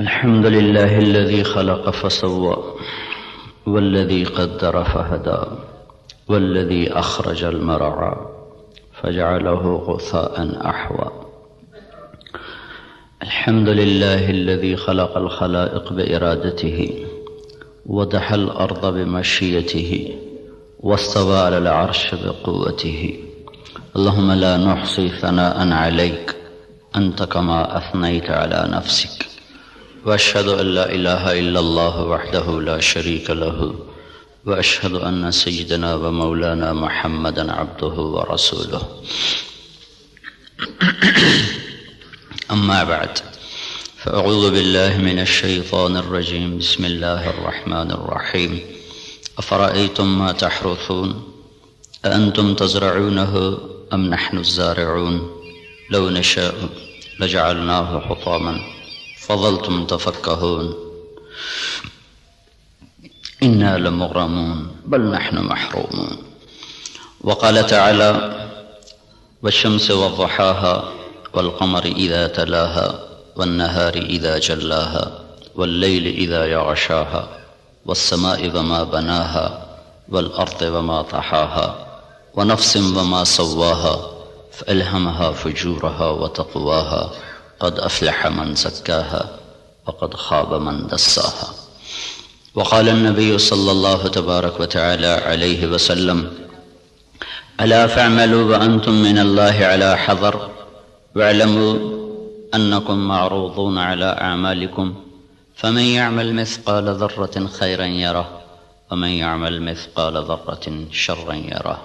الحمد لله الذي خلق فسوى والذي قدر فهدى والذي أخرج المرعى فجعله غثاء أحوى. الحمد لله الذي خلق الخلائق بإرادته ودحى الأرض بمشيته واستوى على العرش بقوته. اللهم لا نحصي ثناء عليك أنت كما أثنيت على نفسك، وأشهد أن لا إله إلا الله وحده لا شريك له، وأشهد أن سيدنا ومولانا محمدا عبده ورسوله. أما بعد، فأعوذ بالله من الشيطان الرجيم. بسم الله الرحمن الرحيم. أفرأيتم ما تحرثون أأنتم تزرعونه أم نحن الزارعون لو نشاء لجعلناه حطاما فظلتم تفكهون إنا لمغرمون بل نحن محرومون. وقال تعالى: والشمس وضحاها والقمر إذا تلاها والنهار إذا جلاها والليل إذا يغشاها والسماء وما بناها والأرض وما طحاها ونفس وما سواها فألهمها فجورها وتقواها قد أفلح من زكاها وقد خاب من دساها. وقال النبي صلى الله تبارك وتعالى عليه وسلم: ألا فاعملوا وأنتم من الله على حذر واعلموا أنكم معروضون على أعمالكم فمن يعمل مثقال ذرة خيرا يره ومن يعمل مثقال ذرة شرا يره،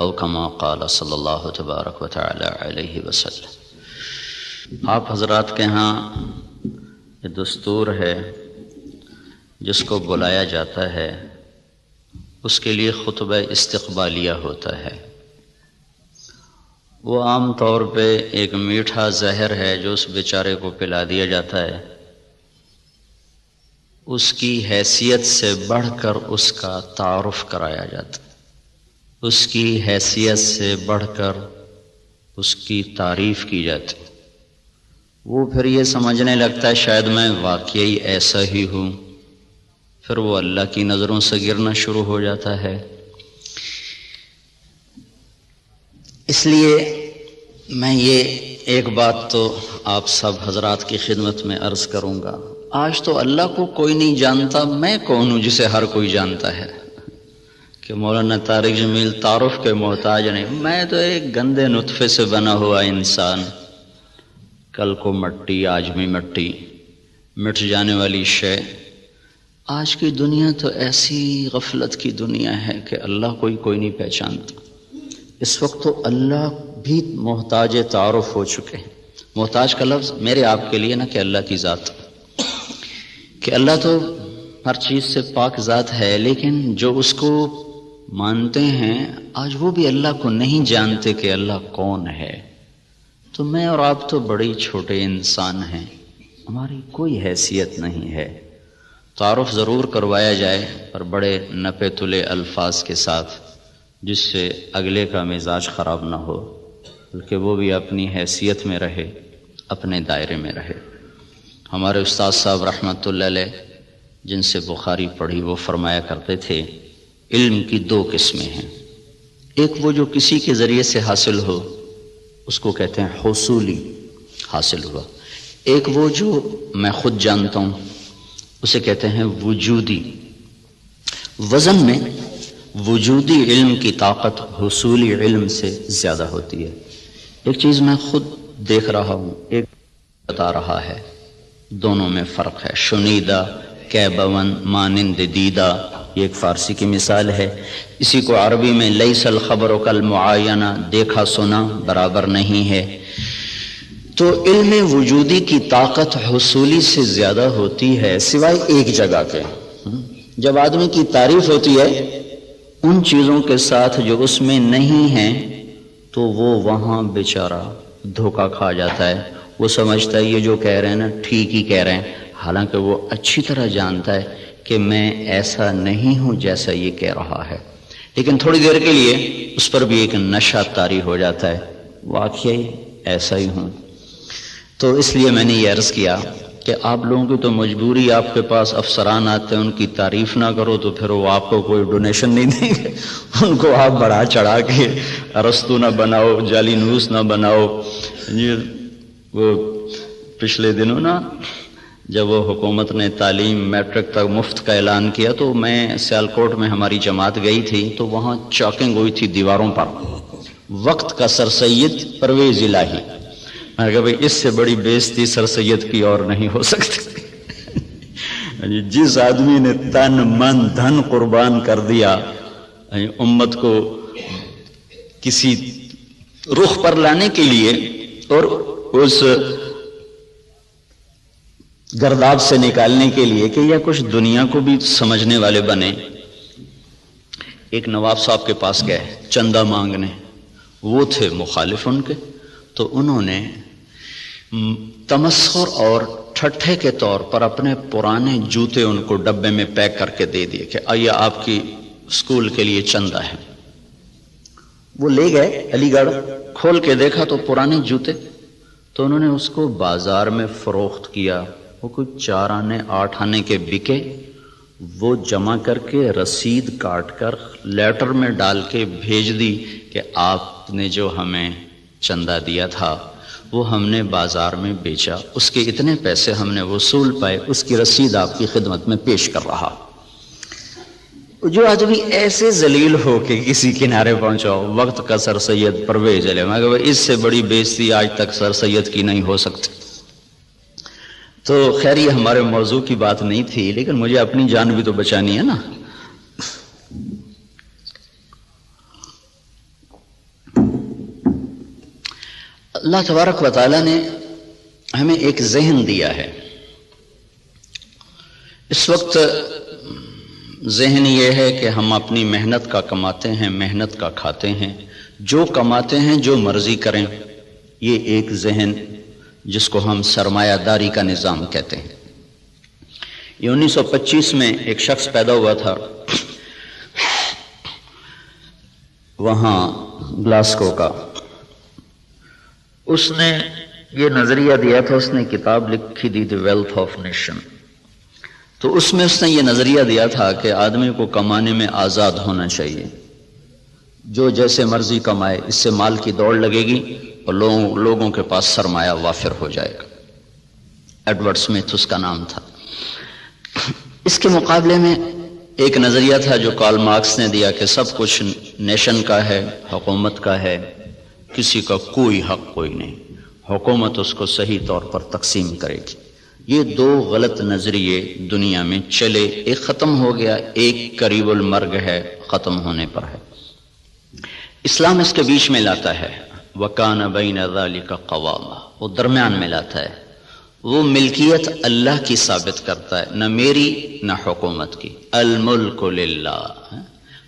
أو كما قال صلی اللہ تبارک و تعالی علیہ وسلم. آپ حضرات کے ہاں یہ دستور ہے، جس کو بلایا جاتا ہے اس کے لیے خطبہ استقبالیہ ہوتا ہے. وہ عام طور پہ ایک میٹھا زہر ہے جو اس بیچارے کو پلا دیا جاتا ہے. اس کی حیثیت سے بڑھ کر اس کا تعارف کرایا جاتا ہے، اس کی حیثیت سے بڑھ کر اس کی تعریف کی جاتی. وہ پھر یہ سمجھنے لگتا ہے شاید میں واقعی ایسا ہی ہوں، پھر وہ اللہ کی نظروں سے گرنا شروع ہو جاتا ہے. اس لیے میں یہ ایک بات تو آپ سب حضرات کی خدمت میں عرض کروں گا. آج تو اللہ کو کوئی نہیں جانتا، میں کون ہوں جسے ہر کوئی جانتا ہے؟ کہ مولانا طارق جمیل تعارف کے محتاج نہیں. میں تو ایک گندے نطفے سے بنا ہوا انسان، کل کو مٹی آج بھی مٹی، مٹ جانے والی شے. آج کی دنیا تو ایسی غفلت کی دنیا ہے کہ اللہ کوئی نہیں پہچانتا. اس وقت تو اللہ بھی محتاج تعارف ہو چکے ہیں. محتاج کا لفظ میرے آپ کے لیے نہ کہ اللہ کی ذات، کہ اللہ تو ہر چیز سے پاک ذات ہے، لیکن جو اس کو مانتے ہیں آج وہ بھی اللہ کو نہیں جانتے کہ اللہ کون ہے. تو میں اور آپ تو بڑے چھوٹے انسان ہیں، ہماری کوئی حیثیت نہیں ہے. تعارف ضرور کروایا جائے پر بڑے نپے تلے الفاظ کے ساتھ، جس سے اگلے کا مزاج خراب نہ ہو، بلکہ وہ بھی اپنی حیثیت میں رہے، اپنے دائرے میں رہے. ہمارے استاد صاحب رحمۃ اللہ علیہ جن سے بخاری پڑھی، وہ فرمایا کرتے تھے علم کی دو قسمیں ہیں. ایک وہ جو کسی کے ذریعے سے حاصل ہو، اس کو کہتے ہیں حصولی، حاصل ہوا. ایک وہ جو میں خود جانتا ہوں، اسے کہتے ہیں وجودی. وزن میں وجودی علم کی طاقت حصولی علم سے زیادہ ہوتی ہے. ایک چیز میں خود دیکھ رہا ہوں، ایک بتا رہا ہے، دونوں میں فرق ہے. شنیدہ کیبون مانند دیدہ، یہ ایک فارسی کی مثال ہے. اسی کو عربی میں لیس الخبر کالمعاینہ، دیکھا سنا برابر نہیں ہے. تو علم وجودی کی طاقت حصولی سے زیادہ ہوتی ہے، سوائے ایک جگہ کے. جب آدمی کی تعریف ہوتی ہے ان چیزوں کے ساتھ جو اس میں نہیں ہیں، تو وہ وہاں بیچارہ دھوکہ کھا جاتا ہے. وہ سمجھتا ہے یہ جو کہہ رہے ہیں نا ٹھیک ہی کہہ رہے ہیں، حالانکہ وہ اچھی طرح جانتا ہے کہ میں ایسا نہیں ہوں جیسا یہ کہہ رہا ہے. لیکن تھوڑی دیر کے لیے اس پر بھی ایک نشہ طاری ہو جاتا ہے، واقعی ایسا ہی ہوں. تو اس لیے میں نے یہ عرض کیا کہ آپ لوگوں کی تو مجبوری، آپ کے پاس افسران آتے ہیں، ان کی تعریف نہ کرو تو پھر وہ آپ کو کوئی ڈونیشن نہیں دیں گے، ان کو آپ بڑھا چڑھا کے ارسطو نہ بناؤ، جعلی نوس نہ بناؤ۔ وہ پچھلے دنوں نا جب وہ حکومت نے تعلیم میٹرک تک مفت کا اعلان کیا تو میں سیالکوٹ میں ہماری جماعت گئی تھی، تو وہاں چاکنگ ہوئی تھی دیواروں پر، وقت کا سر سید پرویز الہی۔ میں نے کہا بھائی اس سے بڑی بےزتی سر سید کی اور نہیں ہو سکتی۔ جس آدمی نے تن من دھن قربان کر دیا امت کو کسی رخ پر لانے کے لیے اور اس گرداب سے نکالنے کے لیے کہ یا کچھ دنیا کو بھی سمجھنے والے بنے۔ ایک نواب صاحب کے پاس گئے چندہ مانگنے، وہ تھے مخالف ان کے، تو انہوں نے تمسخر اور ٹھٹھے کے طور پر اپنے پرانے جوتے ان کو ڈبے میں پیک کر کے دے دیے کہ آئیے آپ کی اسکول کے لیے چندہ ہے۔ وہ لے گئے علی گڑھ، کھول کے دیکھا تو پرانے جوتے، تو انہوں نے اس کو بازار میں فروخت کیا، وہ کوئی 4 آنے 8 آنے کے بکے، وہ جمع کر کے رسید کاٹ کر لیٹر میں ڈال کے بھیج دی کہ آپ نے جو ہمیں چندہ دیا تھا وہ ہم نے بازار میں بیچا، اس کے اتنے پیسے ہم نے وصول پائے، اس کی رسید آپ کی خدمت میں پیش کر رہا۔ جو آدمی ایسے ذلیل ہو کے کسی کنارے پہنچاؤ، وقت کا سر سید پرویز الہی، میں کہا اس سے بڑی بےزتی آج تک سر سید کی نہیں ہو سکتی۔ تو خیر یہ ہمارے موضوع کی بات نہیں تھی، لیکن مجھے اپنی جان بھی تو بچانی ہے نا۔ اللہ تبارک و تعالیٰ نے ہمیں ایک ذہن دیا ہے۔ اس وقت ذہن یہ ہے کہ ہم اپنی محنت کا کماتے ہیں، محنت کا کھاتے ہیں، جو کماتے ہیں جو مرضی کریں، یہ ایک ذہن جس کو ہم سرمایہ داری کا نظام کہتے ہیں۔ یہ 1925 میں ایک شخص پیدا ہوا تھا وہاں گلاسکو کا، اس نے یہ نظریہ دیا تھا، اس نے کتاب لکھی تھی دی ویلتھ آف نیشن، تو اس میں اس نے یہ نظریہ دیا تھا کہ آدمی کو کمانے میں آزاد ہونا چاہیے، جو جیسے مرضی کمائے، اس سے مال کی دوڑ لگے گی اور لوگوں کے پاس سرمایہ وافر ہو جائے گا۔ ایڈورڈ سمتھ اس کا نام تھا۔ اس کے مقابلے میں ایک نظریہ تھا جو کارل مارکس نے دیا کہ سب کچھ نیشن کا ہے، حکومت کا ہے، کسی کا کوئی حق کوئی نہیں، حکومت اس کو صحیح طور پر تقسیم کرے گی۔ یہ 2 غلط نظریے دنیا میں چلے، ایک ختم ہو گیا، ایک قریب المرگ ہے، ختم ہونے پر ہے۔ اسلام اس کے بیچ میں لاتا ہے، وَكَانَ بَيْنَ ذَلِكَ قَوَامًا، وہ درمیان میں لاتا ہے، وہ ملکیت اللہ کی ثابت کرتا ہے، نہ میری نہ حکومت کی، الملک للہ۔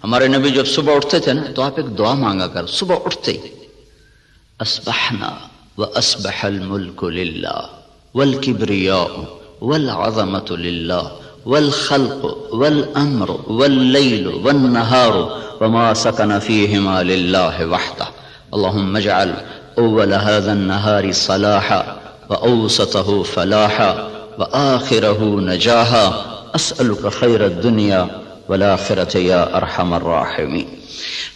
ہمارے نبی جب صبح اٹھتے تھے نا تو آپ ایک دعا مانگا کر، صبح اٹھتے ہی اصبحنا وَأَصْبَحَ الْمُلْكُ لِلَّهِ وَالْكِبْرِيَاءُ وَالْعَظَمَةُ لِلَّهِ وَالْخَلْقُ وَالْأَمْرُ وَاللَّيْلُ وَالنَّهَارُ وَمَا سَكَنَ فِيهِمَا لِلَّهِ وَحْدَهُ اللهم اجعل أول هذا النهار صلاحا وأوسطه فلاحا وآخره نجاحا أسألك خير الدنيا والآخرة يا أرحم الراحمين۔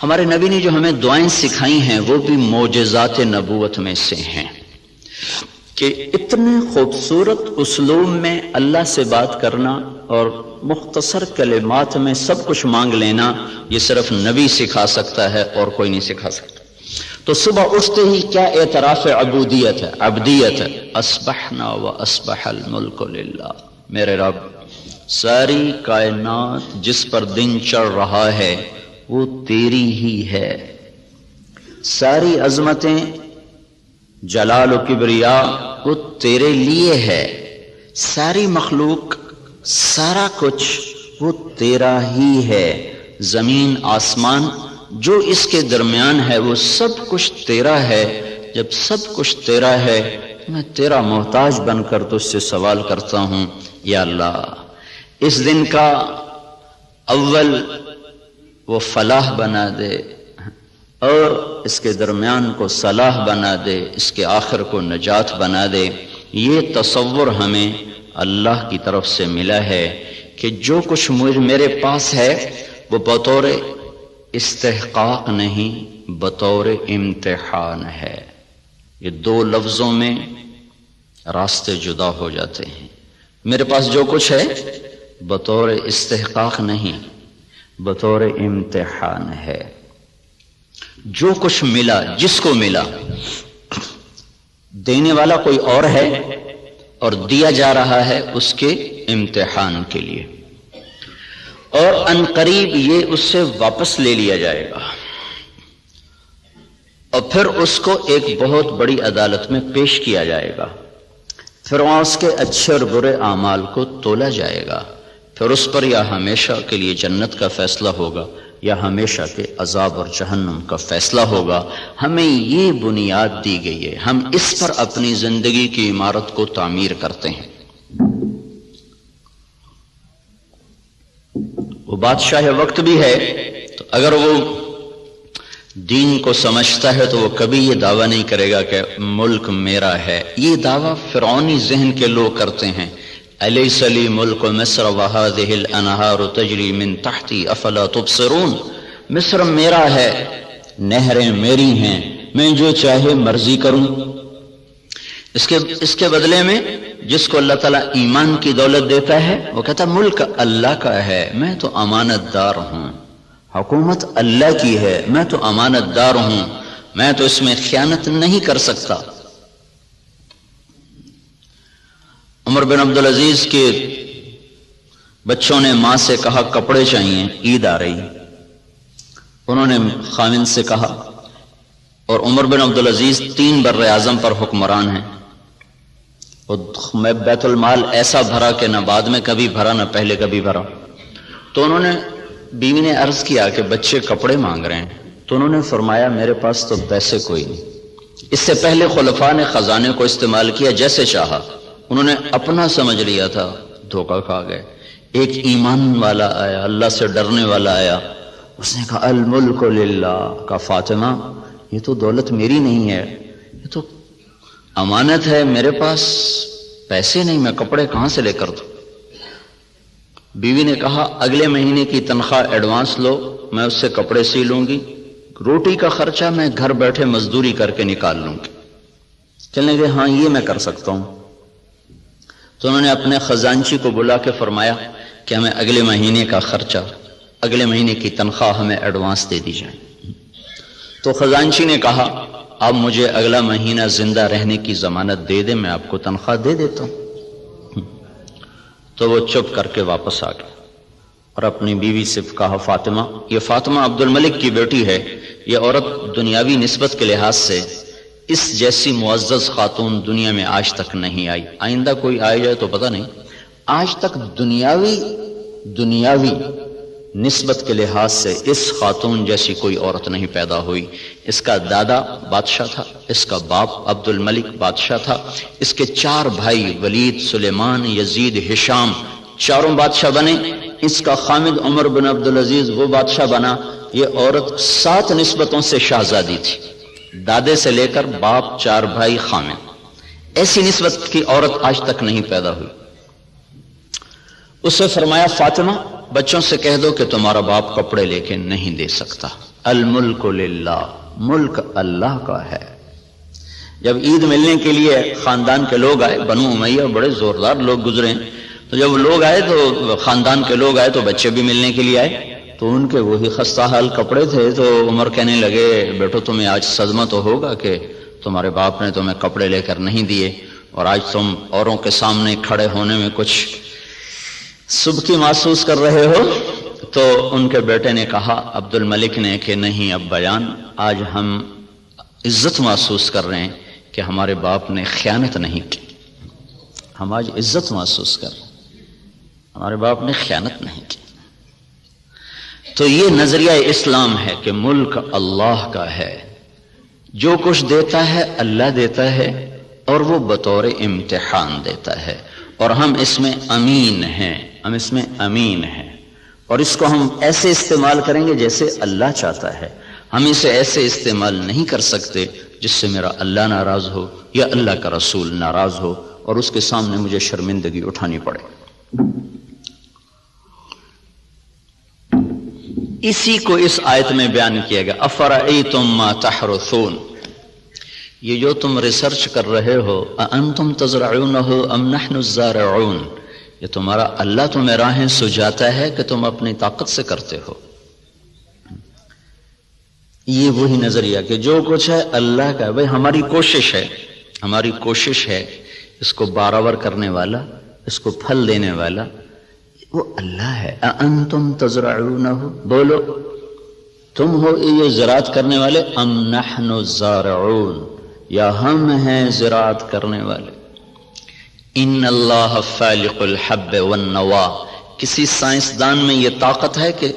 ہمارے نبی نے جو ہمیں دعائیں سکھائی ہیں وہ بھی معجزات نبوت میں سے ہیں کہ اتنے خوبصورت اسلوب میں اللہ سے بات کرنا اور مختصر کلمات میں سب کچھ مانگ لینا، یہ صرف نبی سکھا سکتا ہے اور کوئی نہیں سکھا سکتا۔ تو صبح اٹھتے ہی کیا اعتراف عبودیت ہے، عبدیت ہے، اصبحنا واصبح الملک للہ، میرے رب ساری کائنات جس پر دن چڑھ رہا ہے وہ تیری ہی ہے، ساری عظمتیں جلال و کبریا وہ تیرے لیے ہے، ساری مخلوق سارا کچھ وہ تیرا ہی ہے، زمین آسمان جو اس کے درمیان ہے وہ سب کچھ تیرا ہے۔ جب سب کچھ تیرا ہے میں تیرا محتاج بن کر تجھ سے سوال کرتا ہوں، یا اللہ اس دن کا اول وہ فلاح بنا دے اور اس کے درمیان کو صلاح بنا دے، اس کے آخر کو نجات بنا دے۔ یہ تصور ہمیں اللہ کی طرف سے ملا ہے کہ جو کچھ میرے پاس ہے وہ بطور استحقاق نہیں، بطور امتحان ہے۔ یہ دو لفظوں میں راستے جدا ہو جاتے ہیں۔ میرے پاس جو کچھ ہے بطور استحقاق نہیں، بطور امتحان ہے۔ جو کچھ ملا، جس کو ملا، دینے والا کوئی اور ہے اور دیا جا رہا ہے اس کے امتحان کے لیے، اور ان قریب یہ اس سے واپس لے لیا جائے گا اور پھر اس کو ایک بہت بڑی عدالت میں پیش کیا جائے گا، پھر وہاں اس کے اچھے اور برے اعمال کو تولا جائے گا، پھر اس پر یا ہمیشہ کے لیے جنت کا فیصلہ ہوگا یا ہمیشہ کے عذاب اور جہنم کا فیصلہ ہوگا۔ ہمیں یہ بنیاد دی گئی ہے، ہم اس پر اپنی زندگی کی عمارت کو تعمیر کرتے ہیں۔ وہ بادشاہ وقت بھی ہے تو اگر وہ دین کو سمجھتا ہے تو وہ کبھی یہ دعویٰ نہیں کرے گا کہ ملک میرا ہے۔ یہ دعویٰ فرعونی ذہن کے لوگ کرتے ہیں، الیس لی ملک مصر وہذہ الانہار تجری من تحتی افلا تبصرون، مصر میرا ہے، نہریں میری ہیں، میں جو چاہے مرضی کروں۔ اس کے بدلے میں جس کو اللہ تعالیٰ ایمان کی دولت دیتا ہے وہ کہتا ہے ملک اللہ کا ہے، میں تو امانت دار ہوں، حکومت اللہ کی ہے، میں تو امانت دار ہوں، میں تو اس میں خیانت نہیں کر سکتا۔ عمر بن عبدالعزیز کے بچوں نے ماں سے کہا کپڑے چاہیے، عید آ رہی، انہوں نے خاوند سے کہا، اور عمر بن عبدالعزیز 3 بر اعظم پر حکمران ہیں، اور بیت المال ایسا بھرا کہ نہ بعد میں کبھی بھرا نہ پہلے کبھی بھرا۔ تو انہوں نے بیوی نے عرض کیا کہ بچے کپڑے مانگ رہے ہیں، تو انہوں نے فرمایا میرے پاس تو پیسے کوئی نہیں۔ اس سے پہلے خلفاء نے خزانے کو استعمال کیا جیسے چاہا، انہوں نے اپنا سمجھ لیا تھا، دھوکہ کھا گئے۔ ایک ایمان والا آیا، اللہ سے ڈرنے والا آیا، اس نے کہا الملک للہ، کہا فاطمہ یہ تو دولت میری نہیں ہے، یہ تو امانت ہے، میرے پاس پیسے نہیں، میں کپڑے کہاں سے لے کر دوں؟ بیوی نے کہا اگلے مہینے کی تنخواہ ایڈوانس لو، میں اس سے کپڑے سی لوں گی، روٹی کا خرچہ میں گھر بیٹھے مزدوری کر کے نکال لوں گی۔ چلنے گئے، ہاں یہ میں کر سکتا ہوں۔ تو انہوں نے اپنے خزانچی کو بلا کے فرمایا کہ ہمیں اگلے مہینے کا خرچہ، اگلے مہینے کی تنخواہ ہمیں ایڈوانس دے دی جائے۔ تو خزانچی نے کہا اب مجھے اگلا مہینہ زندہ رہنے کی ضمانت دے دے، میں آپ کو تنخواہ دے دیتا ہوں۔ تو وہ چپ کر کے واپس آ گئے اور اپنی بیوی سے کہا فاطمہ، یہ فاطمہ عبد الملک کی بیٹی ہے، یہ عورت دنیاوی نسبت کے لحاظ سے اس جیسی معزز خاتون دنیا میں آج تک نہیں آئی، آئندہ کوئی آئے جائے تو پتہ نہیں، آج تک دنیاوی نسبت کے لحاظ سے اس خاتون جیسی کوئی عورت نہیں پیدا ہوئی۔ اس کا دادا بادشاہ تھا، اس کا باپ عبد الملک بادشاہ تھا، اس کے 4 بھائی ولید، سلیمان، یزید، ہشام، چاروں بادشاہ بنے، اس کا خامد عمر بن عبدالعزیز وہ بادشاہ بنا۔ یہ عورت 7 نسبتوں سے شہزادی تھی، دادے سے لے کر باپ، 4 بھائی، خامد، ایسی نسبت کی عورت آج تک نہیں پیدا ہوئی۔ اسے فرمایا فاطمہ بچوں سے کہہ دو کہ تمہارا باپ کپڑے لے کے نہیں دے سکتا، الملک للہ، ملک اللہ کا ہے۔ جب عید ملنے کے لیے خاندان کے لوگ آئے، بنو امیہ بڑے زوردار لوگ گزرے، تو جب لوگ آئے تو خاندان کے لوگ آئے تو بچے بھی ملنے کے لیے آئے، تو ان کے وہی خستہ حال کپڑے تھے۔ تو عمر کہنے لگے بیٹو تمہیں آج صدمہ تو ہوگا کہ تمہارے باپ نے تمہیں کپڑے لے کر نہیں دیے، اور آج تم اوروں کے سامنے کھڑے ہونے میں کچھ سبکی محسوس کر رہے ہو۔ تو ان کے بیٹے نے کہا عبد الملک نے کہ نہیں ابا جان، آج ہم عزت محسوس کر رہے ہیں کہ ہمارے باپ نے خیانت نہیں کی، ہم آج عزت محسوس کر رہے ہیں، ہمارے باپ نے خیانت نہیں کی۔ تو یہ نظریہ اسلام ہے کہ ملک اللہ کا ہے، جو کچھ دیتا ہے اللہ دیتا ہے، اور وہ بطور امتحان دیتا ہے، اور ہم اس میں امین ہیں، ہم اس میں امین ہیں، اور اس کو ہم ایسے استعمال کریں گے جیسے اللہ چاہتا ہے۔ ہم اسے ایسے استعمال نہیں کر سکتے جس سے میرا اللہ ناراض ہو یا اللہ کا رسول ناراض ہو، اور اس کے سامنے مجھے شرمندگی اٹھانی پڑے۔ اسی کو اس آیت میں بیان کیا گیا، افرأیتم ما تحرثون، یہ جو تم ریسرچ کر رہے ہو، اانتم تزرعونہ ام نحن الزارعون، یہ تمہارا اللہ تمہیں راہیں سجاتا ہے کہ تم اپنی طاقت سے کرتے ہو؟ یہ وہی نظریہ کہ جو کچھ ہے اللہ کا، بھائی ہماری کوشش ہے اس کو برابر کرنے والا، اس کو پھل دینے والا وہ اللہ ہے۔ اانتم تزرعونہ، بولو تم ہو یہ زراعت کرنے والے، ام نحن الزارعون، یا ہم ہیں زراعت کرنے والے۔ ان اللہ فالق الحب والنوا، کسی سائنسدان میں یہ طاقت ہے کہ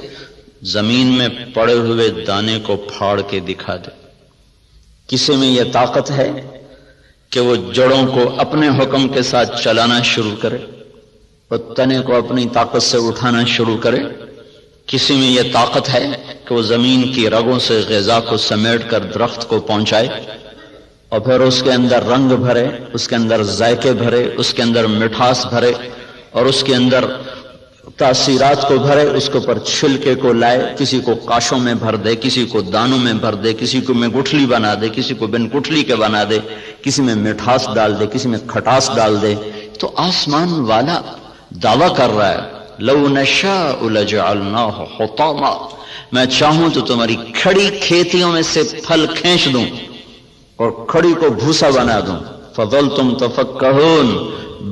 زمین میں پڑے ہوئے دانے کو پھاڑ کے دکھا دے؟ کسی میں یہ طاقت ہے کہ وہ جڑوں کو اپنے حکم کے ساتھ چلانا شروع کرے اور تنے کو اپنی طاقت سے اٹھانا شروع کرے؟ کسی میں یہ طاقت ہے کہ وہ زمین کی رگوں سے غذا کو سمیٹ کر درخت کو پہنچائے اور پھر اس کے اندر رنگ بھرے، اس کے اندر ذائقے بھرے، اس کے اندر مٹھاس بھرے اور اس کے اندر تاثیرات کو بھرے، اس کے اوپر چھلکے کو لائے، کسی کو کاشوں میں بھر دے، کسی کو دانوں میں بھر دے، کسی کو میں گٹھلی بنا دے، کسی کو بن گٹھلی کے بنا دے، کسی میں مٹھاس ڈال دے، کسی میں کھٹاس ڈال دے؟ تو آسمان والا دعویٰ کر رہا ہے لو نشاء لجعلناہ حطاما، میں چاہوں تو تمہاری کھڑی کھیتیوں میں سے پھل کھینچ دوں اور کھڑی کو بھوسا بنا دوں، فظلتم تفکہون،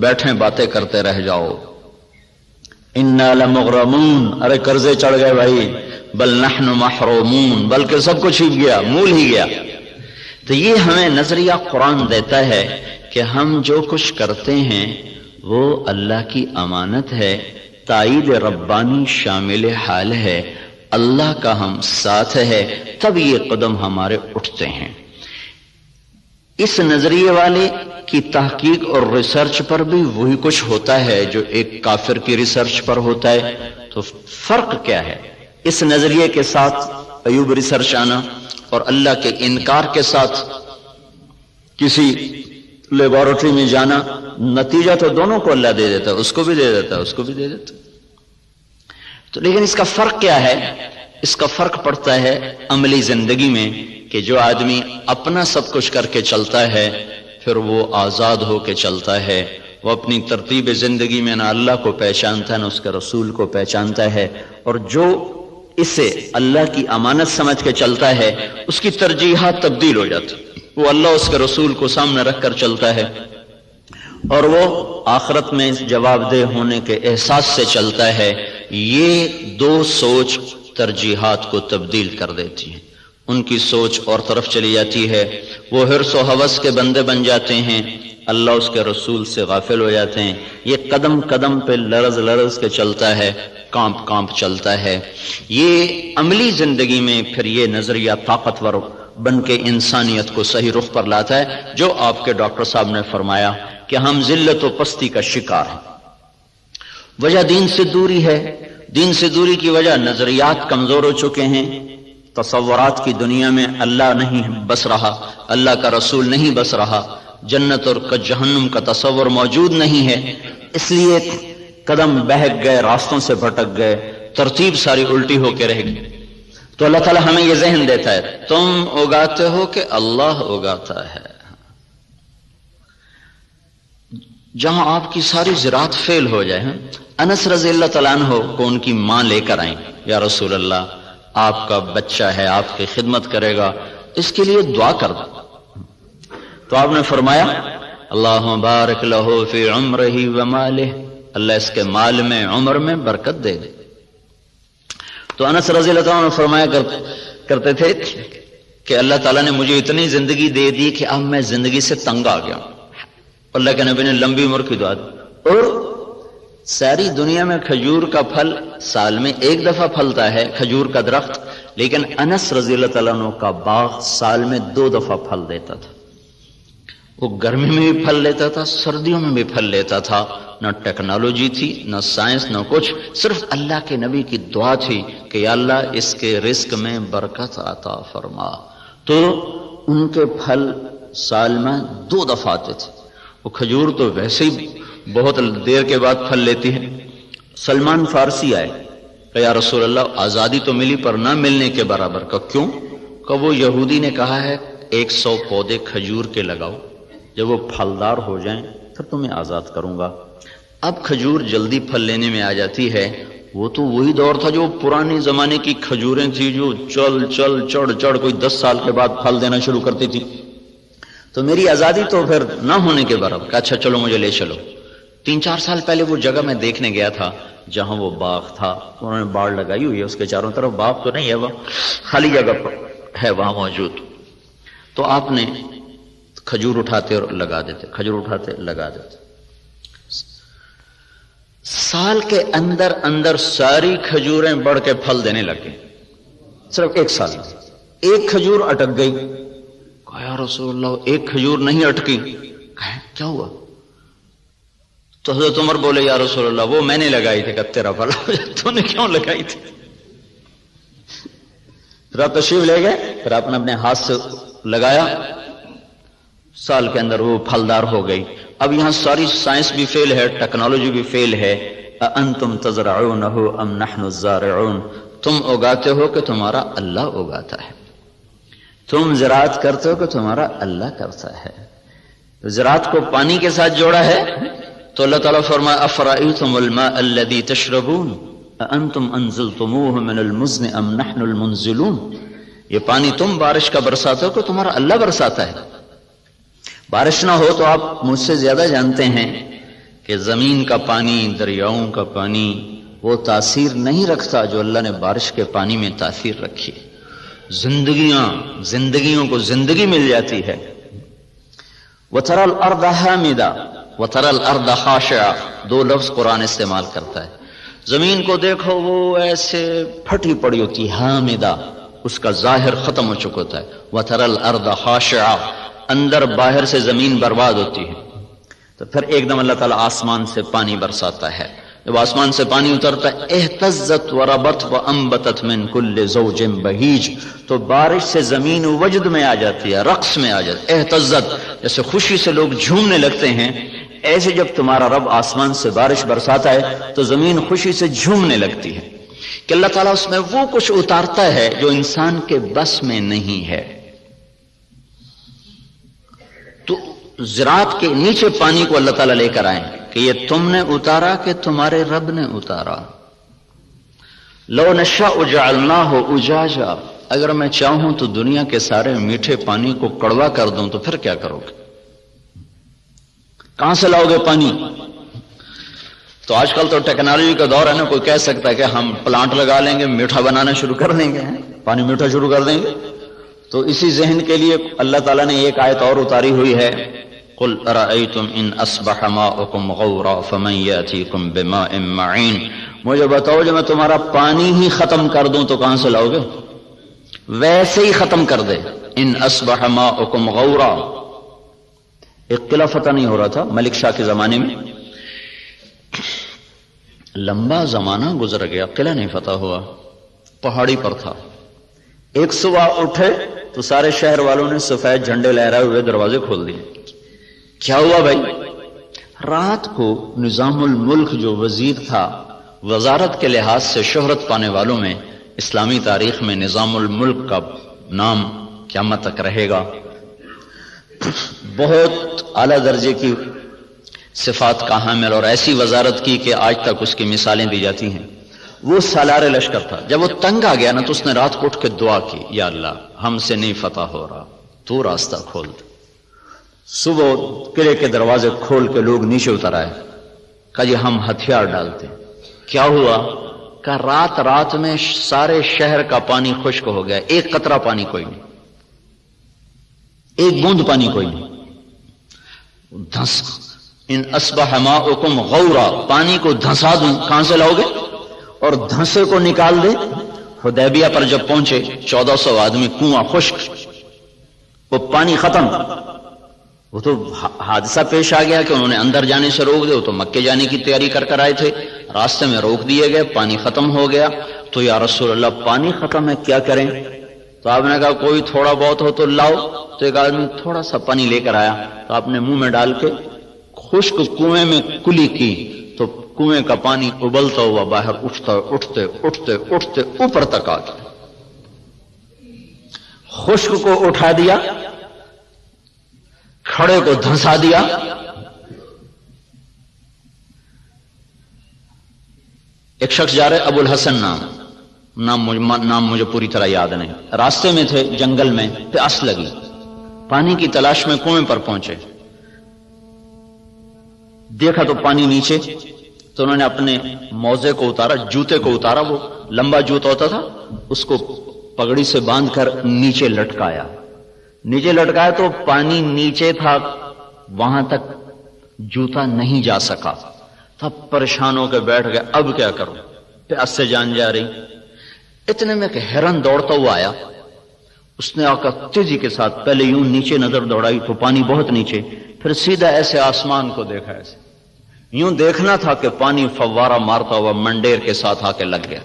بیٹھے باتیں کرتے رہ جاؤ۔ انا لمغرمون، ارے قرضے چڑھ گئے بھائی، بل نحن محرومون، بلکہ سب کچھ ہی گیا، مول ہی گیا۔ تو یہ ہمیں نظریہ قرآن دیتا ہے کہ ہم جو کچھ کرتے ہیں وہ اللہ کی امانت ہے، تائید ربانی شامل حال ہے، اللہ کا ہم ساتھ ہے، تب یہ قدم ہمارے اٹھتے ہیں۔ اس نظریے والے کی تحقیق اور ریسرچ پر بھی وہی کچھ ہوتا ہے جو ایک کافر کی ریسرچ پر ہوتا ہے۔ تو فرق کیا ہے اس نظریے کے ساتھ ایوب ریسرچ آنا اور اللہ کے انکار کے ساتھ کسی لیبارٹری میں جانا؟ نتیجہ تو دونوں کو اللہ دے دیتا ہے، اس کو بھی دے دیتا ہے، اس کو بھی دے دیتا ہے۔ تو لیکن اس کا فرق کیا ہے؟ اس کا فرق پڑتا ہے عملی زندگی میں کہ جو آدمی اپنا سب کچھ کر کے چلتا ہے پھر وہ آزاد ہو کے چلتا ہے، وہ اپنی ترتیب زندگی میں نہ اللہ کو پہچانتا ہے نہ اس کے رسول کو پہچانتا ہے، اور جو اسے اللہ کی امانت سمجھ کے چلتا ہے اس کی ترجیحات تبدیل ہو جاتی، وہ اللہ اس کے رسول کو سامنے رکھ کر چلتا ہے اور وہ آخرت میں جواب دہ ہونے کے احساس سے چلتا ہے۔ یہ دو سوچ ترجیحات کو تبدیل کر دیتی ہے، ان کی سوچ اور طرف چلی جاتی ہے، وہ حرص و ہوس کے بندے بن جاتے ہیں، اللہ اس کے رسول سے غافل ہو جاتے ہیں۔ یہ قدم قدم پہ لرز لرز کے چلتا ہے، کانپ کانپ چلتا ہے۔ یہ عملی زندگی میں پھر یہ نظریہ طاقتور بن کے انسانیت کو صحیح رخ پر لاتا ہے، جو آپ کے ڈاکٹر صاحب نے فرمایا کہ ہم ذلت و پستی کا شکار ہیں۔ وجہ دین سے دوری ہے، دین سے دوری کی وجہ نظریات کمزور ہو چکے ہیں، تصورات کی دنیا میں اللہ نہیں بس رہا، اللہ کا رسول نہیں بس رہا، جنت اور جہنم کا تصور موجود نہیں ہے، اس لیے قدم بہک گئے، راستوں سے بھٹک گئے، ترتیب ساری الٹی ہو کے رہ گئی۔ تو اللہ تعالیٰ ہمیں یہ ذہن دیتا ہے تم اگاتے ہو کہ اللہ اگاتا ہے۔ جہاں آپ کی ساری زراعت فیل ہو جائے، انس رضی اللہ تعالیٰ عنہ کو ان کی ماں لے کر آئیں، یا رسول اللہ آپ کا بچہ ہے، آپ کی خدمت کرے گا، اس کے لیے دعا کر دو۔ تو آپ نے فرمایا اللہم بارک لہ فی عمرہ ومالہ، اللہ اس کے مال میں عمر میں برکت دے دے۔ تو انس رضی اللہ تعالیٰ عنہ فرمایا کرتے تھے کہ اللہ تعالیٰ نے مجھے اتنی زندگی دے دی کہ اب میں زندگی سے تنگ آ گیا، اللہ کے نبی نے لمبی عمر کی دعا دی، اور ساری دنیا میں کھجور کا پھل سال میں ایک دفعہ پھلتا ہے، کھجور کا درخت، لیکن انس رضی اللہ تعالیٰ عنہ کا باغ سال میں 2 دفعہ پھل دیتا تھا۔ وہ گرمی میں بھی پھل لیتا تھا، سردیوں میں بھی پھل لیتا تھا، نہ ٹیکنالوجی تھی نہ سائنس نہ کچھ، صرف اللہ کے نبی کی دعا تھی کہ یا اللہ اس کے رزق میں برکت عطا فرما۔ تو ان کے پھل سال میں 2 دفعہ آتے تھے، وہ کھجور تو ویسے ہی بہت دیر کے بعد پھل لیتی ہے۔ سلمان فارسی آئے کہ یا رسول اللہ آزادی تو ملی پر نہ ملنے کے برابر۔ کہ کیوں؟ کہ وہ یہودی نے کہا ہے 100 پودے کھجور کے لگاؤ، جب وہ پھلدار ہو جائیں پھر تمہیں آزاد کروں گا۔ اب کھجور جلدی پھل لینے میں آ جاتی ہے۔ وہ تو وہی دور تھا جو پرانے زمانے کی کھجوریں تھی جو چڑھ کوئی 10 سال کے بعد پھل دینا شروع کرتی تھی۔ تو میری آزادی تو پھر نہ ہونے کے برابر۔ اچھا چلو مجھے لے چلو۔ 3-4 سال پہلے وہ جگہ میں دیکھنے گیا تھا جہاں وہ باغ تھا، انہوں نے باڑ لگائی ہوئی ہے اس کے چاروں طرف، باغ تو نہیں ہے، وہ خالی جگہ ہے وہاں موجود۔ تو آپ نے کھجور اٹھاتے اور لگا دیتے، کھجور اٹھاتے لگا دیتے۔ سال کے اندر اندر ساری کھجوریں بڑھ کے پھل دینے لگے، صرف 1 سال میں۔ ایک کھجور اٹک گئی، کہا یا رسول اللہ ایک کھجور نہیں اٹکی۔ کہا کیا ہوا؟ تو حضرت عمر بولے یا رسول اللہ وہ میں نے لگائی تھی۔ کہ تیرا بھلا ہو جائے، تو نے کیوں لگائی تھی؟ پھر آپ تشریف لے گئے، پھر آپ نے اپنے ہاتھ سے لگایا، سال کے اندر وہ پھلدار ہو گئی۔ اب یہاں ساری سائنس بھی فیل ہے، ٹیکنالوجی بھی فیل ہے۔ اَأَنْتُمْ تَزْرَعُونَهُ أَمْ نَحْنُ الزَّارِعُونَ، تم اگاتے ہو کہ تمہارا اللہ اگاتا ہے، تم زراعت کرتے ہو کہ تمہارا اللہ کرتا ہے۔ زراعت کو پانی کے ساتھ جوڑا ہے تو اللہ تعالیٰ فرمایا أَفَرَأَيْتُمُ الْمَاءَ الَّذِي تَشْرَبُونَ أَأَنْتُمْ أَنزَلْتُمُوهُ مِنَ الْمُزْنِ أَمْ نَحْنُ الْمُنزِلُونَ، یہ پانی تم بارش کا برساتے ہو کہ تمہارا اللہ برساتا ہے۔ بارش نہ ہو تو آپ مجھ سے زیادہ جانتے ہیں کہ زمین کا پانی، دریاؤں کا پانی وہ تاثیر نہیں رکھتا جو اللہ نے بارش کے پانی میں تاثیر رکھی۔ زندگیوں کو زندگی مل جاتی ہے۔ وَتَرَى الْأَرْضَ حَامِدًا وَتَرَى الْأَرْضَ خَاشِعًا، 2 لفظ قرآن استعمال کرتا ہے۔ زمین کو دیکھو وہ ایسے پھٹی پڑی ہوتی ہے، حامدہ، اس کا ظاہر ختم ہو چکا ہوتا ہے۔ وَتَرَى الْأَرْضَ خَاشِعًا، اندر باہر سے زمین برباد ہوتی ہے۔ تو پھر ایک دم اللہ تعالیٰ آسمان سے پانی برساتا ہے۔ جب آسمان سے پانی اترتا ہے اہتزت وربت وانبتت من کل زوج بہیج، تو بارش سے زمین وجد میں آ جاتی ہے، رقص میں آ جاتی ہے۔ اہتزت جیسے خوشی سے لوگ جھومنے لگتے ہیں، ایسے جب تمہارا رب آسمان سے بارش برساتا ہے تو زمین خوشی سے جھومنے لگتی ہے کہ اللہ تعالیٰ اس میں وہ کچھ اتارتا ہے جو انسان کے بس میں نہیں ہے۔ تو زراعت کے نیچے پانی کو اللہ تعالیٰ لے کر آئیں کہ یہ تم نے اتارا کہ تمہارے رب نے اتارا۔ لو نشاء جعلناہ اجاجا، اگر میں چاہوں تو دنیا کے سارے میٹھے پانی کو کڑوا کر دوں تو پھر کیا کرو گے؟ کہاں سے لاؤ گے پانی؟ تو آج کل تو ٹیکنالوجی کا دور ہے نا، کوئی کہہ سکتا ہے کہ ہم پلانٹ لگا لیں گے، میٹھا بنانا شروع کر دیں گے، پانی میٹھا شروع کر دیں گے۔ تو اسی ذہن کے لیے اللہ تعالیٰ نے ایک آیت اور اتاری ہوئی ہے، قل ارأیتم ان اصبح ماؤکم غورا فمن یاتیکم بماء معین، مجھے بتاؤ جب میں تمہارا پانی ہی ختم کر دوں تو کہاں سے لاؤ گے؟ ویسے ہی ختم کر دے۔ ان اصبح ماؤکم غورا، ایک قلعہ فتح نہیں ہو رہا تھا ملک شاہ کے زمانے میں، لمبا زمانہ گزر گیا، قلعہ نہیں فتح ہوا، پہاڑی پر تھا۔ ایک صبح اٹھے تو سارے شہر والوں نے سفید جھنڈے لہرائے ہوئے دروازے کھول دیے۔ کیا ہوا بھائی؟ رات کو نظام الملک جو وزیر تھا، وزارت کے لحاظ سے شہرت پانے والوں میں اسلامی تاریخ میں نظام الملک کا نام قیامت تک رہے گا۔ بہت اعلیٰ درجے کی صفات کا حامل اور ایسی وزارت کی کہ آج تک اس کی مثالیں دی جاتی ہیں۔ وہ سالار لشکر تھا، جب وہ تنگ آ گیا نا تو اس نے رات کو اٹھ کے دعا کی، یا اللہ ہم سے نہیں فتح ہو رہا، تو راستہ کھول دے۔ صبح قلعے کے دروازے کھول کے لوگ نیچے اتر آئے، کہا جی ہم ہتھیار ڈالتے۔ کیا ہوا؟ کہ رات میں سارے شہر کا پانی خشک ہو گیا، ایک قطرہ پانی کوئی نہیں، ایک بوند پانی کوئی نہیں۔ ان اصبح ماؤکم غورا، پانی کو دھنسا دوں، کہاں سے لاؤ گے؟ اور دھنسے کو نکال دے۔ حدیبیہ پر جب پہنچے 1400 آدمی، کنواں خشک، وہ پانی ختم۔ وہ تو حادثہ پیش آ گیا کہ انہوں نے اندر جانے سے روک دے، وہ تو مکے جانے کی تیاری کر آئے تھے، راستے میں روک دیے گئے، پانی ختم ہو گیا۔ تو یا رسول اللہ پانی ختم ہے، کیا کریں؟ تو آپ نے کہا کوئی تھوڑا بہت ہو تو لاؤ۔ تو ایک آدمی تھوڑا سا پانی لے کر آیا، تو آپ نے منہ میں ڈال کے خشک کنویں میں کلی کی تو کنویں کا پانی ابلتا ہوا باہر اٹھتے اٹھتے اوپر تک آ گیا. خشک کو اٹھا دیا، کھڑے کو دھنسا دیا. ایک شخص جا رہے، ابو الحسن نام مجھے پوری طرح یاد نہیں، راستے میں تھے جنگل میں، پیاس لگی، پانی کی تلاش میں کنویں پر پہنچے، دیکھا تو پانی نیچے، تو انہوں نے اپنے موزے کو اتارا، جوتے کو اتارا، وہ لمبا جوتا ہوتا تھا، اس کو پگڑی سے باندھ کر نیچے لٹکایا تو پانی نیچے تھا، وہاں تک جوتا نہیں جا سکا. تب پریشان ہو کے بیٹھ گئے، اب کیا کروں، پیاس سے جان جا رہی. اتنے میں کہ ہرن دوڑتا ہوا آیا، اس نے آ کر تیزی کے ساتھ پہلے یوں نیچے نظر دوڑائی تو پانی بہت نیچے، پھر سیدھا ایسے آسمان کو دیکھا، ایسے یوں دیکھنا تھا کہ پانی فوارہ مارتا ہوا منڈیر کے ساتھ آ کے لگ گیا.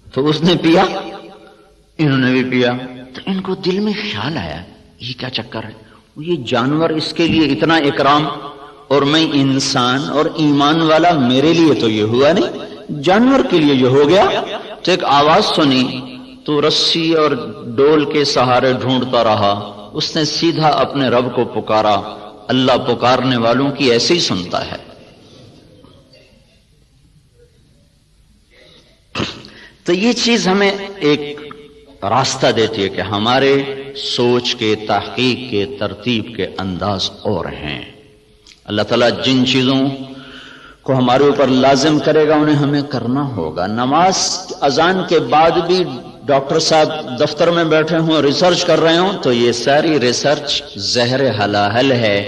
تو اس نے پیا، انہوں نے بھی پیا. تو ان کو دل میں خیال آیا یہ کیا چکر ہے، یہ جانور اس کے لیے اتنا اکرام اور میں انسان اور ایمان والا، میرے لیے تو یہ ہوا نہیں، جانور کے لیے یہ ہو گیا. تو ایک آواز سنی تو رسی اور ڈول کے سہارے ڈھونڈتا رہا. اس نے سیدھا اپنے رب کو پکارا. اللہ پکارنے والوں کی ایسے ہی سنتا ہے. تو یہ چیز ہمیں ایک راستہ دیتی ہے کہ ہمارے سوچ کے، تحقیق کے، ترتیب کے انداز اور ہیں. اللہ تعالیٰ جن چیزوں کو ہمارے اوپر لازم کرے گا انہیں ہمیں کرنا ہوگا. نماز اذان کے بعد بھی ڈاکٹر صاحب دفتر میں بیٹھے ہوں، ریسرچ کر رہے ہوں، تو یہ ساری ریسرچ زہر حلاحل ہے.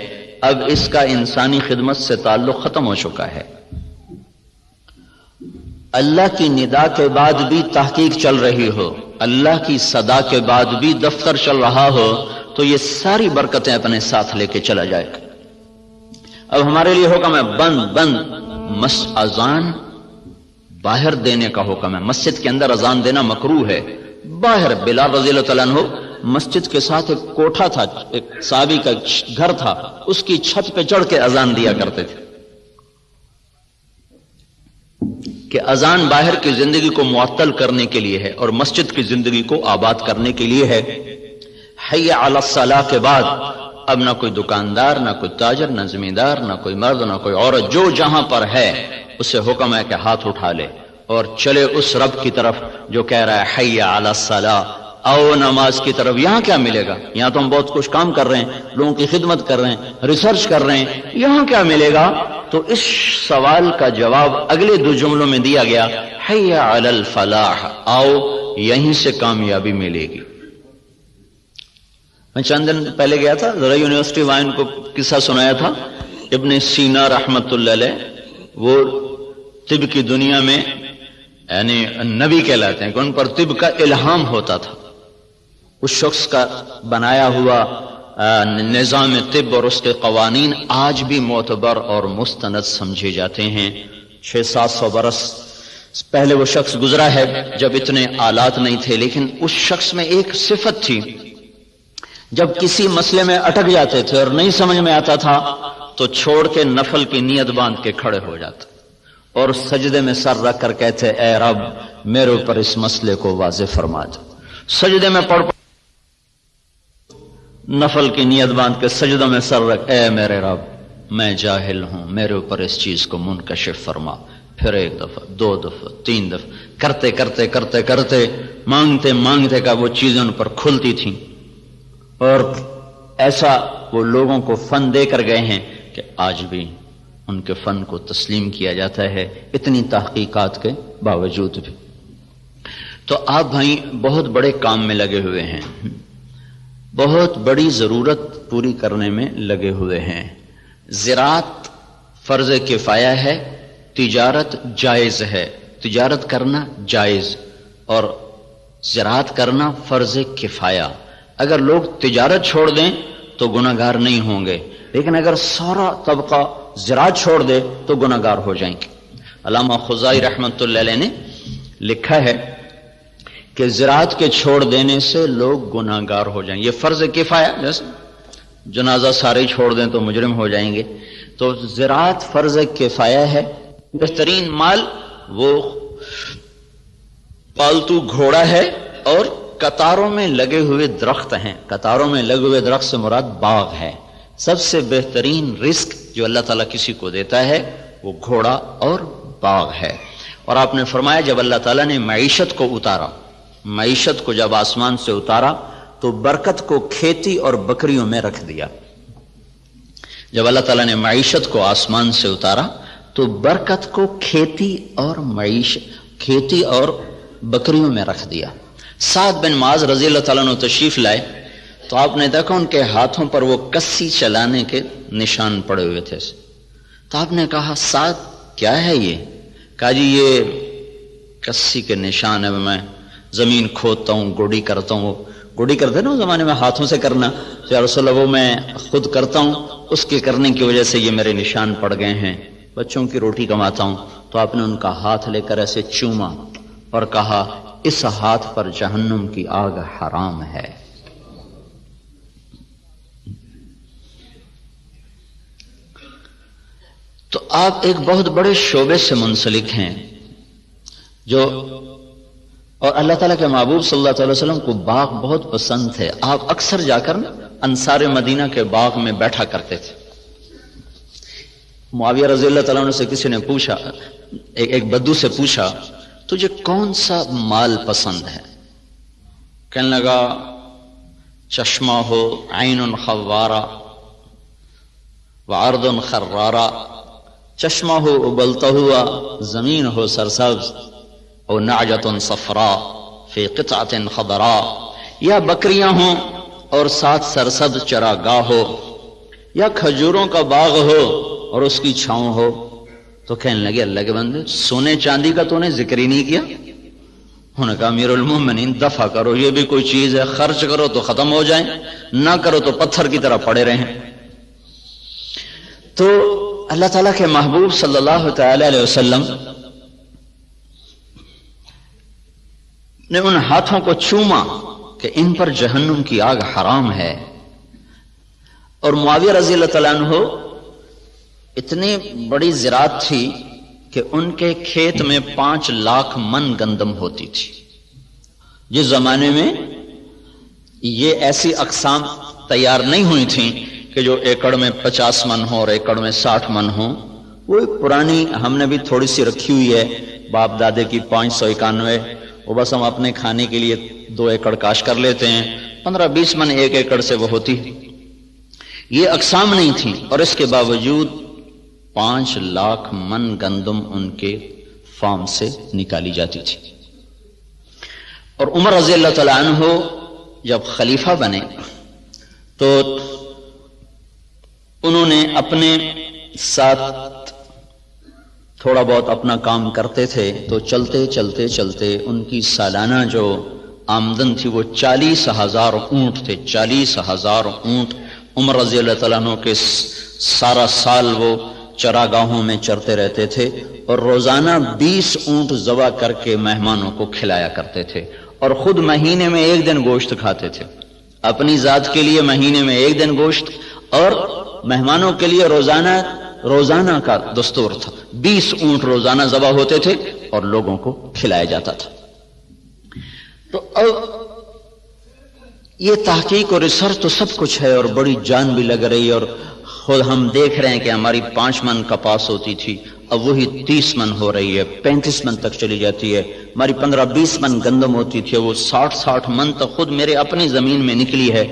اب اس کا انسانی خدمت سے تعلق ختم ہو چکا ہے. اللہ کی ندا کے بعد بھی تحقیق چل رہی ہو، اللہ کی صدا کے بعد بھی دفتر چل رہا ہو، تو یہ ساری برکتیں اپنے ساتھ لے کے چلا جائے گا. اب ہمارے لیے حکم ہے بند اذان باہر دینے کا حکم ہے. مسجد کے اندر اذان دینا مکروہ ہے. باہر بلال رضی اللہ تعالیٰ عنہ مسجد کے ساتھ ایک کوٹھا تھا، ایک صحابی کا گھر تھا، اس کی چھت پہ چڑھ کے اذان دیا کرتے تھے کہ اذان باہر کی زندگی کو معطل کرنے کے لیے ہے اور مسجد کی زندگی کو آباد کرنے کے لیے ہے. حی علی الصلاۃ کے بعد اب نہ کوئی دکاندار، نہ کوئی تاجر، نہ زمیندار، نہ کوئی مرد، نہ کوئی عورت، جو جہاں پر ہے اسے حکم ہے کہ ہاتھ اٹھا لے اور چلے اس رب کی طرف جو کہہ رہا ہے حی علی الصلاۃ، آؤ نماز کی طرف. یہاں کیا ملے گا؟ یہاں تو ہم بہت کچھ کام کر رہے ہیں، لوگوں کی خدمت کر رہے ہیں، ریسرچ کر رہے ہیں، یہاں کیا ملے گا؟ تو اس سوال کا جواب اگلے دو جملوں میں دیا گیا، حی علی الفلاح، آؤ یہیں سے کامیابی ملے گی. میں چند دن پہلے گیا تھا، ذرا یونیورسٹی وائن کو قصہ سنایا تھا. ابن سینا رحمت اللہ علیہ، وہ طب کی دنیا میں یعنی نبی کہلاتے ہیں کہ ان پر طب کا الہام ہوتا تھا. اس شخص کا بنایا ہوا نظام طب اور اس کے قوانین آج بھی معتبر اور مستند سمجھے جاتے ہیں. 600-700 برس پہلے وہ شخص گزرا ہے جب اتنے آلات نہیں تھے، لیکن اس شخص میں ایک صفت تھی، جب کسی مسئلے میں اٹک جاتے تھے اور نہیں سمجھ میں آتا تھا تو چھوڑ کے نفل کی نیت باندھ کے کھڑے ہو جاتے اور سجدے میں سر رکھ کر کہتے اے رب میرے اوپر اس مسئلے کو واضح فرما دے. سجدے میں پڑھ نفل کی نیت باندھ کے سجدوں میں سر رکھ، اے میرے رب میں جاہل ہوں، میرے اوپر اس چیز کو منکشف فرما. پھر 1 دفعہ 2 دفعہ 3 دفعہ کرتے کرتے کرتے کرتے مانگتے مانگتے کا وہ چیزیں ان پر کھلتی تھیں. اور ایسا وہ لوگوں کو فن دے کر گئے ہیں کہ آج بھی ان کے فن کو تسلیم کیا جاتا ہے اتنی تحقیقات کے باوجود بھی. تو آپ بھائی بہت بڑے کام میں لگے ہوئے ہیں، بہت بڑی ضرورت پوری کرنے میں لگے ہوئے ہیں. زراعت فرض کفایہ ہے، تجارت جائز ہے، تجارت کرنا جائز اور زراعت کرنا فرض کفایہ. اگر لوگ تجارت چھوڑ دیں تو گناہگار نہیں ہوں گے، لیکن اگر سارا طبقہ زراعت چھوڑ دے تو گناہگار ہو جائیں گے. علامہ خزائی رحمت اللہ علیہ نے لکھا ہے کہ زراعت کے چھوڑ دینے سے لوگ گناہگار ہو جائیں. یہ فرض کفایہ، جیسے جنازہ سارے ہی چھوڑ دیں تو مجرم ہو جائیں گے. تو زراعت فرض کفایہ ہے. بہترین مال وہ پالتو گھوڑا ہے اور قطاروں میں لگے ہوئے درخت ہیں. قطاروں میں لگے ہوئے درخت سے مراد باغ ہے. سب سے بہترین رزق جو اللہ تعالیٰ کسی کو دیتا ہے وہ گھوڑا اور باغ ہے. اور آپ نے فرمایا جب اللہ تعالیٰ نے معیشت کو اتارا، معیشت کو جب آسمان سے اتارا تو برکت کو کھیتی اور بکریوں میں رکھ دیا. جب اللہ تعالیٰ نے معیشت کو آسمان سے اتارا تو برکت کو کھیتی اور بکریوں میں رکھ دیا. سعد بن معاذ رضی اللہ تعالیٰ عنہ تشریف لائے تو آپ نے دیکھا ان کے ہاتھوں پر وہ کسی چلانے کے نشان پڑے ہوئے تھے. تو آپ نے کہا سعد کیا ہے یہ؟ کہا جی یہ کسی کے نشان ہے، میں زمین کھودتا ہوں، گوڑی کرتا ہوں. گوڑی کرتے نا اس زمانے میں ہاتھوں سے کرنا، تو یا رسول اللہ وہ میں خود کرتا ہوں، اس کے کرنے کی وجہ سے یہ میرے نشان پڑ گئے ہیں، بچوں کی روٹی کماتا ہوں. تو آپ نے ان کا ہاتھ لے کر ایسے چوما اور کہا اس ہاتھ پر جہنم کی آگ حرام ہے. تو آپ ایک بہت بڑے شعبے سے منسلک ہیں جو، اور اللہ تعالیٰ کے محبوب صلی اللہ علیہ وسلم کو باغ بہت پسند تھے. آپ اکثر جا کر انصار مدینہ کے باغ میں بیٹھا کرتے تھے. معاویہ رضی اللہ تعالیٰ عنہ سے کسی نے پوچھا، ایک بدو سے پوچھا تجھے کون سا مال پسند ہے؟ کہنے لگا چشمہ ہو عین خوارہ وعرض خرارہ، چشمہ ہو ابلتا ہوا، زمین ہو سرسبز، او نعجۃ صفراء فی قطعۃ خضراء، یا بکریاں ہوں اور ساتھ سرسبز چراگاہ ہو، یا کھجوروں کا باغ ہو اور اس کی چھاؤں ہو. تو کہنے لگے اللہ کے بندے سونے چاندی کا تو نے ذکر ہی نہیں کیا. انہوں نے کہا امیر المومنین دفع کرو، یہ بھی کوئی چیز ہے، خرچ کرو تو ختم ہو جائیں، نہ کرو تو پتھر کی طرح پڑے رہیں. تو اللہ تعالیٰ کے محبوب صلی اللہ تعالی علیہ وسلم نے ان ہاتھوں کو چوما کہ ان پر جہنم کی آگ حرام ہے. اور معاویہ رضی اللہ تعالیٰ عنہ اتنی بڑی زراعت تھی کہ ان کے کھیت میں 5 لاکھ من گندم ہوتی تھی. جس زمانے میں یہ ایسی اقسام تیار نہیں ہوئی تھیں کہ جو ایکڑ میں 50 من ہو اور ایکڑ میں 60 من ہو. وہ پرانی ہم نے بھی تھوڑی سی رکھی ہوئی ہے باپ دادے کی 591، وہ بس ہم اپنے کھانے کے لیے 2 ایکڑ کاش کر لیتے ہیں، 15-20 من ایک ایکڑ سے وہ ہوتی. یہ اقسام نہیں تھی اور اس کے باوجود 5 لاکھ من گندم ان کے فارم سے نکالی جاتی تھی. اور عمر رضی اللہ تعالیٰ عنہ جب خلیفہ بنے تو انہوں نے اپنے ساتھ تھوڑا بہت اپنا کام کرتے تھے، تو چلتے چلتے چلتے ان کی سالانہ جو آمدن تھی وہ 40,000 اونٹ تھے. 40,000 اونٹ عمر رضی اللہ تعالیٰ عنہ کے سارا سال وہ چراگاہوں میں چرتے رہتے تھے اور روزانہ 20 اونٹ ذبح کر کے مہمانوں کو کھلایا کرتے تھے. اور خود مہینے میں 1 دن گوشت کھاتے تھے، اپنی ذات کے لیے مہینے میں 1 دن گوشت، اور مہمانوں کے لیے روزانہ کا دستور تھا. 20 اونٹ روزانہ ذبح ہوتے تھے اور لوگوں کو کھلایا جاتا تھا. تو اب یہ تحقیق اور ریسرچ تو سب کچھ ہے اور بڑی جان بھی لگ رہی ہے، اور خود ہم دیکھ رہے ہیں کہ ہماری 5 من کپاس ہوتی تھی، اب وہی 30 من ہو رہی ہے، 35 من تک چلی جاتی ہے. ہماری 15-20 من گندم ہوتی تھی، وہ 60 من تک خود میرے اپنی زمین میں نکلی ہے.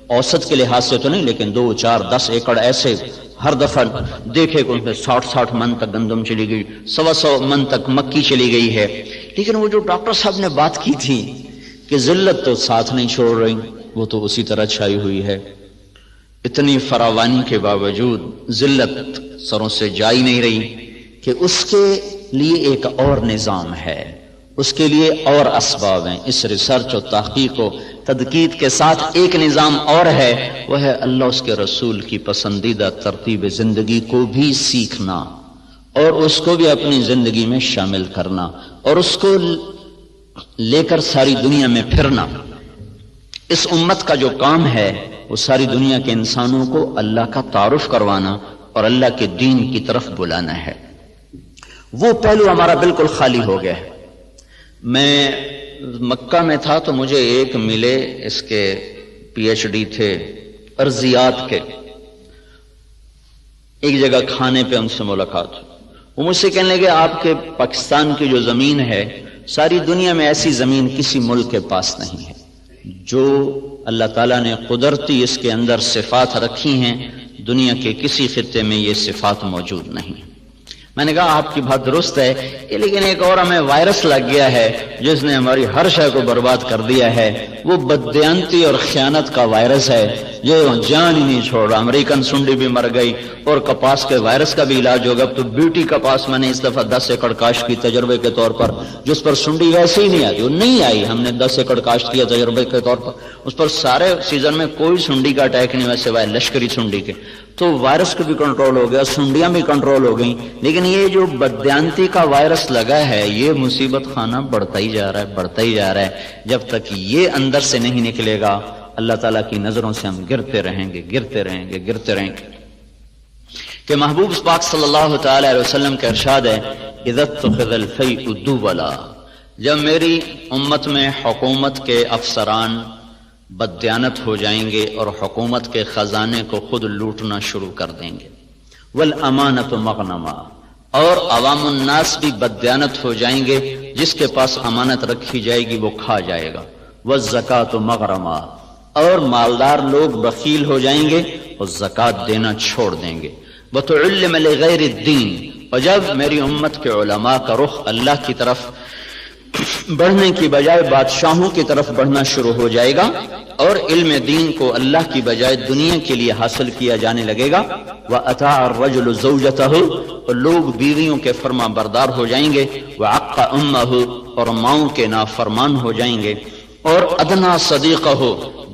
اوسط کے لحاظ سے تو نہیں، لیکن 2, 4, 10 ایکڑ ایسے ہر دفعہ دیکھے کہ ان پہ 60 من تک گندم چلی گئی، 100 من تک مکی چلی گئی ہے. لیکن وہ جو ڈاکٹر صاحب نے بات کی تھی کہ ذلت تو ساتھ نہیں چھوڑ رہی، وہ تو اسی طرح چھائی ہوئی ہے. اتنی فراوانی کے باوجود ذلت سروں سے جائی نہیں رہی کہ اس کے لیے ایک اور نظام ہے، اس کے لیے اور اسباب ہیں. اس ریسرچ و تحقیق و تدقیق کے ساتھ ایک نظام اور ہے، وہ ہے اللہ اس کے رسول کی پسندیدہ ترتیب زندگی کو بھی سیکھنا اور اس کو بھی اپنی زندگی میں شامل کرنا اور اس کو لے کر ساری دنیا میں پھرنا. اس امت کا جو کام ہے وہ ساری دنیا کے انسانوں کو اللہ کا تعارف کروانا اور اللہ کے دین کی طرف بلانا ہے۔ وہ پہلو ہمارا بالکل خالی ہو گیا ہے۔ میں مکہ میں تھا تو مجھے ایک ملے، اس کے پی ایچ ڈی تھے ارضیات کے، ایک جگہ کھانے پہ ان سے ملاقات، وہ مجھ سے کہنے لگے آپ کے پاکستان کی جو زمین ہے، ساری دنیا میں ایسی زمین کسی ملک کے پاس نہیں ہے جو اللہ تعالیٰ نے قدرتی اس کے اندر صفات رکھی ہیں، دنیا کے کسی خطے میں یہ صفات موجود نہیں۔ میں نے کہا آپ کی بات درست ہے، لیکن ایک اور ہمیں وائرس لگ گیا ہے جس نے ہماری ہر شے کو برباد کر دیا ہے، وہ بددیانتی اور خیانت کا وائرس ہے جو جان ہی نہیں چھوڑ رہا۔ امریکن سنڈی بھی مر گئی اور کپاس کے وائرس کا بھی علاج ہوگا۔ تو بیوٹی کپاس میں نے اس دفعہ 10 ایکڑ کاشت کی تجربے کے طور پر، جس پر سنڈی ویسے ہی نہیں آتی، وہ نہیں آئی، ہم نے 10 ایکڑ کاشت کیا تجربے کے طور پر، اس پر سارے سیزن میں کوئی سنڈی کا اٹیک نہیں ہوا سوائے لشکری سنڈی کے۔ تو وائرس کو بھی کنٹرول ہو گیا، سنڈیاں بھی کنٹرول ہو گئیں، لیکن یہ جو بددیانتی کا وائرس لگا ہے یہ مصیبت خانہ بڑھتا ہی جا رہا ہے، بڑھتا ہی جا رہا ہے۔ جب تک یہ اندر سے نہیں نکلے گا اللہ تعالیٰ کی نظروں سے ہم گرتے رہیں گے، گرتے رہیں گے، گرتے رہیں گے۔ کہ محبوب پاک صلی اللہ تعالی علیہ وسلم کا ارشاد ہے اذا اتخذ الفیء دولا، جب میری امت میں حکومت کے افسران بددیانت ہو جائیں گے اور حکومت کے خزانے کو خود لوٹنا شروع کر دیں گے، والامانۃ مغنما، اور عوام الناس بھی بددیانت ہو جائیں گے، جس کے پاس امانت رکھی جائے گی وہ کھا جائے گا، والزکاۃ مغرما، اور مالدار لوگ بخیل ہو جائیں گے اور زکوٰۃ دینا چھوڑ دیں گے، وتعلم لغیر الدین، اور جب میری امت کے علماء کا رخ اللہ کی طرف بڑھنے کی بجائے بادشاہوں کی طرف بڑھنا شروع ہو جائے گا اور علم دین کو اللہ کی بجائے دنیا کے لیے حاصل کیا جانے لگے گا، وَأَطَاعَ الرَّجُلُ زَوْجَتَهُ، اور لوگ بیویوں کے فرما بردار ہو جائیں گے، وَعَقَّ أُمَّهُ، اور ماؤں کے نافرمان ہو جائیں گے، اور ادنا صدیقہ،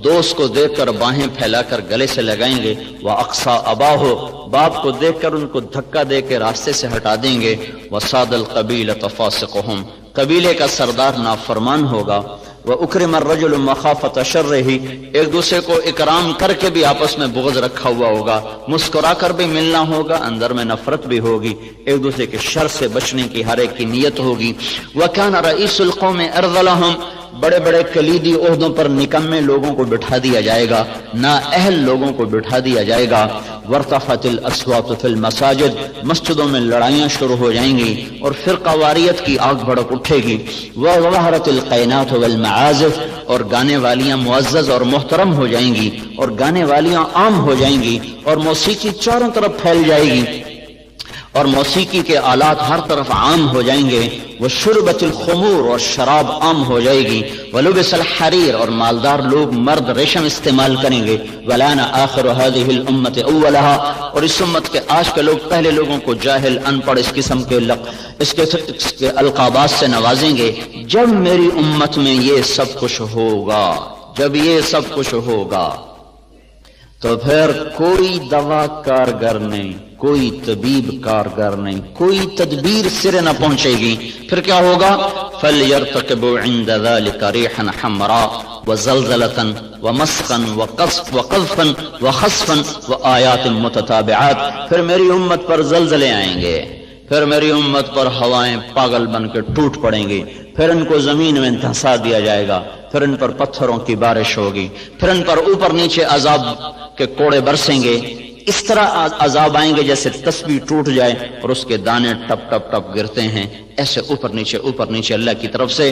دوست کو دیکھ کر باہیں پھیلا کر گلے سے لگائیں گے، وَأَقْصَى أَبَاهُ، باپ کو دیکھ کر ان کو دھکا دے کے راستے سے ہٹا دیں گے، وَصَادَ الْقَبِيلَةَ فَاسِقُهُمْ، قبیلے کا سردار نافرمان ہوگا، وَأُكْرِمَ الرَّجُلُ مَخَافَةَ شَرِّهِ، ایک دوسرے کو اکرام کر کے بھی آپس میں بغض رکھا ہوا ہوگا، مسکرا کر بھی ملنا ہوگا، اندر میں نفرت بھی ہوگی، ایک دوسرے کے شر سے بچنے کی ہر ایک کی نیت ہوگی، وَكَانَ رَئِيسُ الْقَوْمِ أَرْذَلَهُمْ، بڑے بڑے کلیدی عہدوں پر نکمے لوگوں کو بٹھا دیا جائے گا، نااہل لوگوں کو بٹھا دیا جائے گا، وارتفعت الاصوات فی المساجد، مسجدوں میں لڑائیاں شروع ہو جائیں گی اور فرقہ واریت کی آگ بھڑک اٹھے گی، وظہرت القینات والمعازف، اور گانے والیاں معزز اور محترم ہو جائیں گی اور گانے والیاں عام ہو جائیں گی، اور موسیقی چاروں طرف پھیل جائے گی اور موسیقی کے آلات ہر طرف عام ہو جائیں گے، وشربت الخمور، اور شراب عام ہو جائے گی، ولبس الحریر، اور مالدار لوگ مرد ریشم استعمال کریں گے، ولان آخر هذه الامت اولها، اور اس امت کے آج کے لوگ پہلے لوگوں کو جاہل، ان پڑھ، اس قسم کے القابات سے نوازیں گے۔ جب میری امت میں یہ سب کچھ ہوگا، جب یہ سب کچھ ہوگا تو پھر کوئی دوا کارگر نہیں، کوئی طبیب کارگر نہیں، کوئی تدبیر سرے نہ پہنچے گی۔ پھر کیا ہوگا؟ فَلْيَرْتَقِبُوا عِنْدَ ذَلِكَ رِيحًا حَمْرَاءَ وَزَلْزَلَةً وَمَسْخًا وَقَذْفًا وَخَسْفًا وَآيَاتٍ مُتَتَابِعَاتٍ، پھر میری امت پر زلزلے آئیں گے، پھر میری امت پر ہوائیں پاگل بن کے ٹوٹ پڑیں گی، پھر ان کو زمین میں دھسا دیا جائے گا، پھر ان پر پتھروں کی بارش ہوگی، پھر ان پر اوپر نیچے عذاب کے کوڑے برسیں گے، اس طرح عذاب آئیں گے جیسے تسبیح ٹوٹ جائے اور اس کے دانے ٹپ ٹپ ٹپ گرتے ہیں، ایسے اوپر نیچے اللہ کی طرف سے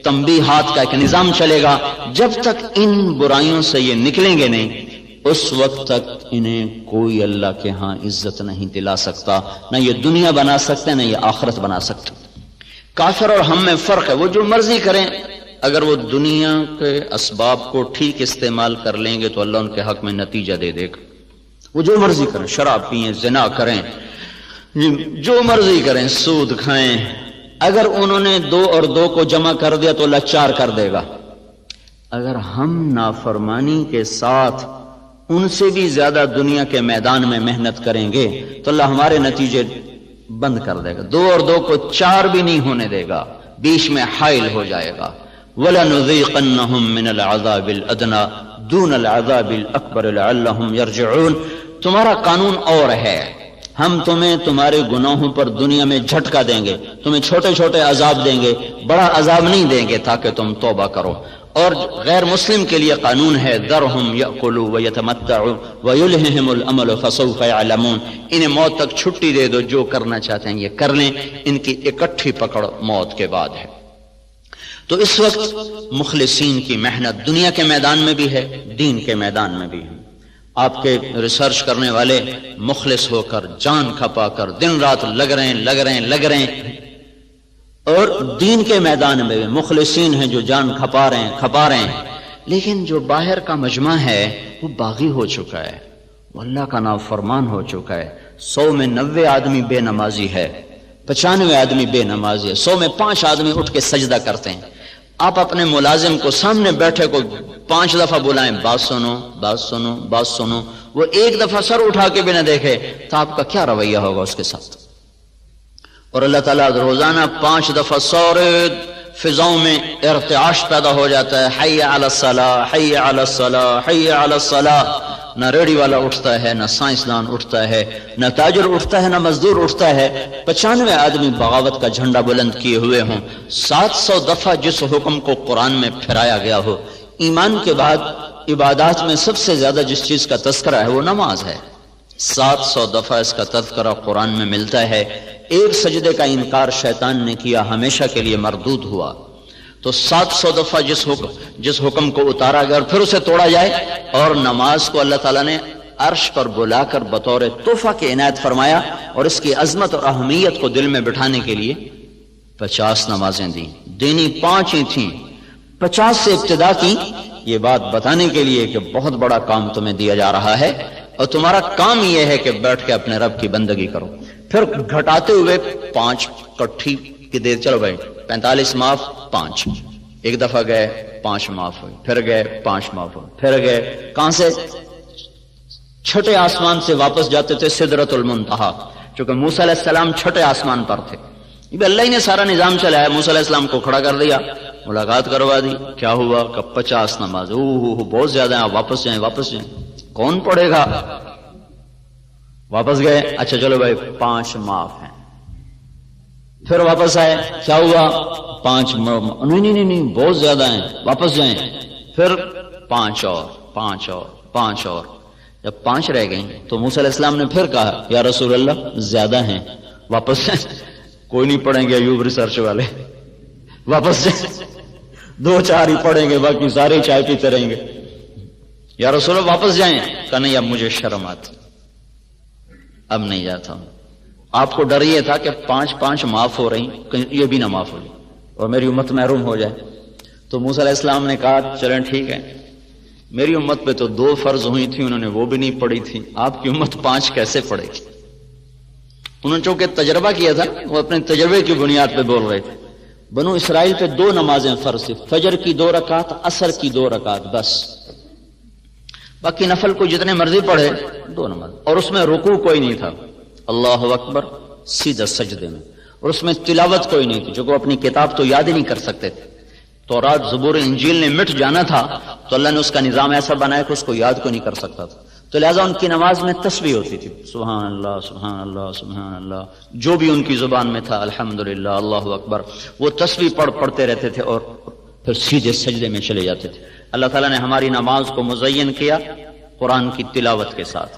تنبیہات کا ایک نظام چلے گا۔ جب تک ان برائیوں سے یہ نکلیں گے نہیں، اس وقت تک انہیں کوئی اللہ کے ہاں عزت نہیں دلا سکتا، نہ یہ دنیا بنا سکتے نہ یہ آخرت بنا سکتے۔ کافر اور ہم میں فرق ہے، وہ جو مرضی کریں، اگر وہ دنیا کے اسباب کو ٹھیک استعمال کر لیں گے تو اللہ ان کے حق میں نتیجہ دے دے گا۔ وہ جو مرضی کریں، شراب پئیں، زنا کریں، جو مرضی کریں، سود کھائیں، اگر انہوں نے 2 اور 2 کو جمع کر دیا تو اللہ 4 کر دے گا۔ اگر ہم نافرمانی کے ساتھ ان سے بھی زیادہ دنیا کے میدان میں محنت کریں گے تو اللہ ہمارے نتیجے بند کر دے گا، 2 اور 2 کو 4 بھی نہیں ہونے دے گا، بیچ میں حائل ہو جائے گا۔ وَلَنُذِيقَنَّهُم مِّنَ الْعَذَابِ الْأَدْنَىٰ، دون العذاب الاکبر لعلہم یرجعون، تمہارا قانون اور ہے، ہم تمہیں تمہارے گناہوں پر دنیا میں جھٹکا دیں گے، تمہیں چھوٹے چھوٹے عذاب دیں گے، بڑا عذاب نہیں دیں گے تاکہ تم توبہ کرو۔ اور غیر مسلم کے لیے قانون ہے ذرہم یأکلوا ویتمتعوا ویلہہم الامل فسوف یعلمون، انہیں موت تک چھٹی دے دو، جو کرنا چاہتے ہیں یہ کر لیں، ان کی اکٹھی پکڑ موت کے بعد ہے۔ تو اس وقت مخلصین کی محنت دنیا کے میدان میں بھی ہے، دین کے میدان میں بھی ہے۔ آپ کے ریسرچ کرنے والے مخلص ہو کر جان کھپا کر دن رات لگ رہے ہیں، اور دین کے میدان میں بھی مخلصین ہیں جو جان کھپا رہے ہیں، لیکن جو باہر کا مجمع ہے وہ باغی ہو چکا ہے، وہ اللہ کا نافرمان ہو چکا ہے۔ 100 میں 90 آدمی بے نمازی ہے، 95 آدمی بے نمازی ہے، 100 میں 5 آدمی اٹھ کے سجدہ کرتے ہیں۔ آپ اپنے ملازم کو سامنے بیٹھے کو 5 دفعہ بلائیں، بات سنو بات سنو بات سنو، وہ ایک دفعہ سر اٹھا کے بھی نہ دیکھے تو آپ کا کیا رویہ ہوگا اس کے ساتھ؟ اور اللہ تعالیٰ روزانہ 5 دفعہ سورے فضاؤں میں ارتعاش پیدا ہو جاتا ہے، حی علی الصلاۃ حی علی الصلاۃ حی علی الصلاۃ۔ نہ ریڑھی والا اٹھتا ہے، نہ سائنسدان اٹھتا ہے، نہ تاجر اٹھتا ہے، نہ مزدور اٹھتا ہے۔ 95 آدمی بغاوت کا جھنڈا بلند کیے ہوئے ہوں۔ 700 دفعہ جس حکم کو قرآن میں پھیرایا گیا ہو، ایمان کے بعد عبادات میں سب سے زیادہ جس چیز کا تذکرہ ہے وہ نماز ہے۔ 700 دفعہ اس کا تذکرہ قرآن میں ملتا ہے۔ ایک سجدے کا انکار شیطان نے کیا، ہمیشہ کے لیے مردود ہوا۔ تو 700 دفعہ جس حکم کو اتارا گیا اور پھر اسے توڑا جائے، اور نماز کو اللہ تعالیٰ نے عرش پر بلا کر بطور تحفہ کے عنایت فرمایا، اور اس کی عظمت اور اہمیت کو دل میں بٹھانے کے لیے 50 نمازیں دیں، دینی 5 ہی تھیں، 50 سے ابتدا کی، یہ بات بتانے کے لیے کہ بہت بڑا کام تمہیں دیا جا رہا ہے، اور تمہارا کام یہ ہے کہ بیٹھ کے اپنے رب کی بندگی کرو۔ پھر گھٹاتے ہوئے 5 کٹھی کی دیر، چلو بھائی 45 معاف 5، ایک دفعہ گئے 5 معاف ہوئے، پھر گئے 5 معاف ہوئے، پھر گئے کہاں سے؟ چھٹے آسمان سے واپس جاتے تھے سدرۃ المنتہا، چونکہ موسیٰ علیہ السلام چھٹے آسمان پر تھے۔ یہ اللہ ہی نے سارا نظام چلایا، موسیٰ علیہ السلام کو کھڑا کر دیا، ملاقات کروا دی، کیا ہوا کہ 50 نماز، بہت زیادہ ہیں، آپ واپس جائیں واپس جائیں، کون پڑھے گا؟ واپس گئے، اچھا چلو بھائی 5 معاف ہیں، پھر واپس آئے، کیا ہوا؟ 5 نہیں بہت زیادہ ہیں، واپس جائیں، پھر 5 اور 5 اور 5 اور، جب 5 رہ گئیں تو موسیٰ علیہ السلام نے پھر کہا یا رسول اللہ زیادہ ہیں، واپس جائیں، کوئی نہیں پڑھیں گے ایوب ریسرچ والے، واپس جائیں، 2-4 ہی پڑھیں گے، باقی سارے چائے پیتے رہیں گے، یا رسول اللہ واپس جائیں، کہا نہیں اب مجھے شرم آتی، اب نہیں جاتا ہوں۔ آپ کو ڈر یہ تھا کہ 5 معاف ہو رہی، کہیں یہ بھی نہ معاف ہو جائے اور میری امت محروم ہو جائے۔ تو موسیٰ علیہ السلام نے کہا چلیں ٹھیک ہے، میری امت پہ تو 2 فرض ہوئی تھی، انہوں نے وہ بھی نہیں پڑھی تھی، آپ کی امت 5 کیسے پڑھے گی؟ انہوں نے چونکہ تجربہ کیا تھا، وہ اپنے تجربے کی بنیاد پہ بول رہے تھے۔ بنو اسرائیل پہ 2 نمازیں فرض تھی، فجر کی 2 رکعت، عصر کی 2 رکعت بس، باقی نفل کو جتنے مرضی پڑھے 2 نماز، اور اس میں رکوع کوئی نہیں تھا، اللہ اکبر سیدھا سجدے میں، اور اس میں تلاوت کوئی نہیں تھی، جو کہ اپنی کتاب تو یاد ہی نہیں کر سکتے تھے، تورات زبور انجیل نے مٹ جانا تھا تو اللہ نے اس کا نظام ایسا بنایا کہ اس کو یاد کو نہیں کر سکتا تھا، تو لہٰذا ان کی نماز میں تسبیح ہوتی تھی، سبحان اللہ سبحان اللہ سبحان اللہ، جو بھی ان کی زبان میں تھا، الحمدللہ اللہ اکبر، وہ تسبیح پڑھتے رہتے تھے اور پھر سیدھے سجدے میں چلے جاتے تھے۔ اللہ تعالیٰ نے ہماری نماز کو مزین کیا قرآن کی تلاوت کے ساتھ،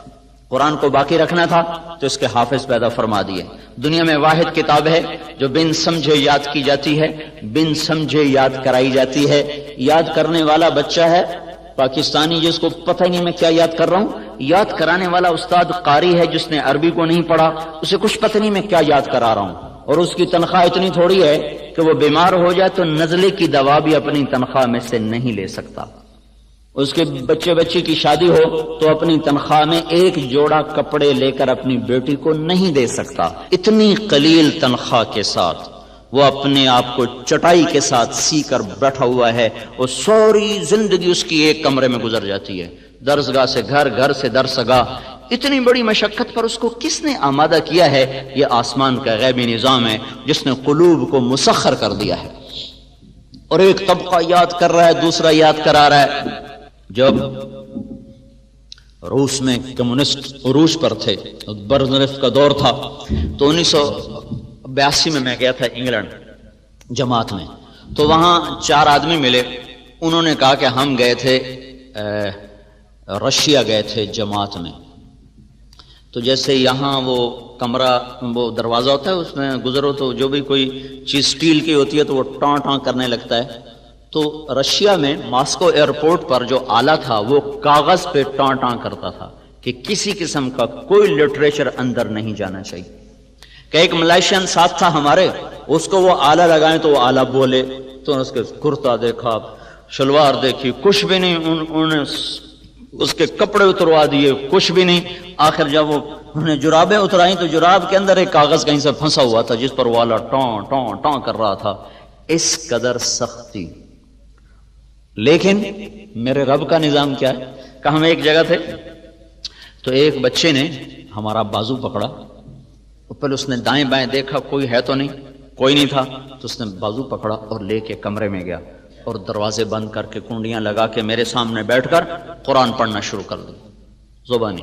قرآن کو باقی رکھنا تھا تو اس کے حافظ پیدا فرما دیے۔ دنیا میں واحد کتاب ہے جو بن سمجھے یاد کی جاتی ہے، بن سمجھے یاد کرائی جاتی ہے۔ یاد کرنے والا بچہ ہے پاکستانی جس کو پتہ ہی نہیں میں کیا یاد کر رہا ہوں، یاد کرانے والا استاد قاری ہے جس نے عربی کو نہیں پڑھا، اسے کچھ پتہ نہیں میں کیا یاد کرا رہا ہوں، اور اس کی تنخواہ اتنی تھوڑی ہے کہ وہ بیمار ہو جائے تو نزلے کی دوا بھی اپنی تنخواہ میں سے نہیں لے سکتا، اس کے بچی کی شادی ہو تو اپنی تنخواہ میں 1 جوڑا کپڑے لے کر اپنی بیٹی کو نہیں دے سکتا، اتنی قلیل تنخواہ کے ساتھ وہ اپنے آپ کو چٹائی کے ساتھ سی کر بیٹھا ہوا ہے، اور ساری زندگی اس کی ایک کمرے میں گزر جاتی ہے، درسگاہ سے گھر، گھر سے درسگاہ، اتنی بڑی مشقت پر اس کو کس نے آمادہ کیا ہے؟ یہ آسمان کا غیبی نظام ہے جس نے قلوب کو مسخر کر دیا ہے، اور ایک طبقہ یاد کر رہا ہے، دوسرا یاد کرا رہا ہے، جب روس میں کمیونسٹ عروج پر تھے، برزنف کا دور تھا، تو 1982 میں گیا تھا انگلینڈ جماعت میں، تو وہاں 4 آدمی ملے، انہوں نے کہا کہ ہم گئے تھے رشیا گئے تھے جماعت میں، تو جیسے یہاں وہ کمرہ وہ دروازہ ہوتا ہے اس میں گزرو تو جو بھی کوئی چیز سٹیل کی ہوتی ہے تو وہ ٹاں ٹاں کرنے لگتا ہے، تو رشیا میں ماسکو ایئرپورٹ پر جو آلہ تھا وہ کاغذ پہ ٹاں ٹاں کرتا تھا کہ کسی قسم کا کوئی لٹریچر اندر نہیں جانا چاہیے، کہ ایک ملائیشین ساتھ تھا ہمارے، اس کو وہ آلہ لگائیں تو وہ آلہ بولے، تو اس کے کرتا دیکھا، شلوار دیکھی، کچھ بھی نہیں، انہوں نے اس کے کپڑے اتروا دیے، کچھ بھی نہیں، آخر جب وہ انہوں نے جرابیں اترائیں تو جراب کے اندر ایک کاغذ کہیں سے پھنسا ہوا تھا جس پر وہ آلہ ٹاں ٹاں ٹاں کر رہا تھا، اس قدر سختی۔ لیکن میرے رب کا نظام کیا ہے کہ ہم ایک جگہ تھے تو ایک بچے نے ہمارا بازو پکڑا، پہلے اس نے دائیں بائیں دیکھا کوئی ہے تو نہیں، کوئی نہیں تھا، تو اس نے بازو پکڑا اور لے کے کمرے میں گیا اور دروازے بند کر کے کنڈیاں لگا کے میرے سامنے بیٹھ کر قرآن پڑھنا شروع کر دی زبانی،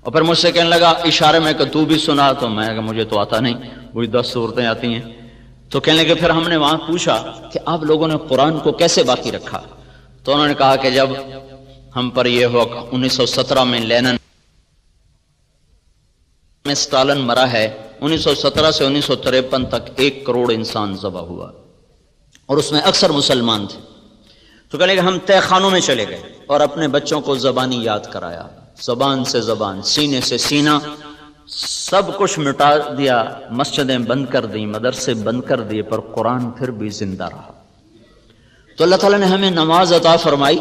اور پھر مجھ سے کہنے لگا اشارے میں کہ تو بھی سنا، تو میں کہ مجھے تو آتا نہیں، وہی 10 صورتیں آتی ہیں، تو کہنے لگے پھر ہم نے وہاں پوچھا کہ آپ لوگوں نے قرآن کو کیسے باقی رکھا، تو انہوں نے کہا کہ جب ہم پر یہ ہوا 1917 میں لینن میں اسٹالن مرا ہے، 1917 سے 1953 تک 1 کروڑ انسان ذبح ہوا اور اس میں اکثر مسلمان تھے، تو کہنے لگے ہم تہ خانوں میں چلے گئے اور اپنے بچوں کو زبانی یاد کرایا، زبان سے زبان، سینے سے سینہ، سب کچھ مٹا دیا، مسجدیں بند کر دیں، مدرسے بند کر دیے، پر قرآن پھر بھی زندہ رہا۔ تو اللہ تعالیٰ نے ہمیں نماز عطا فرمائی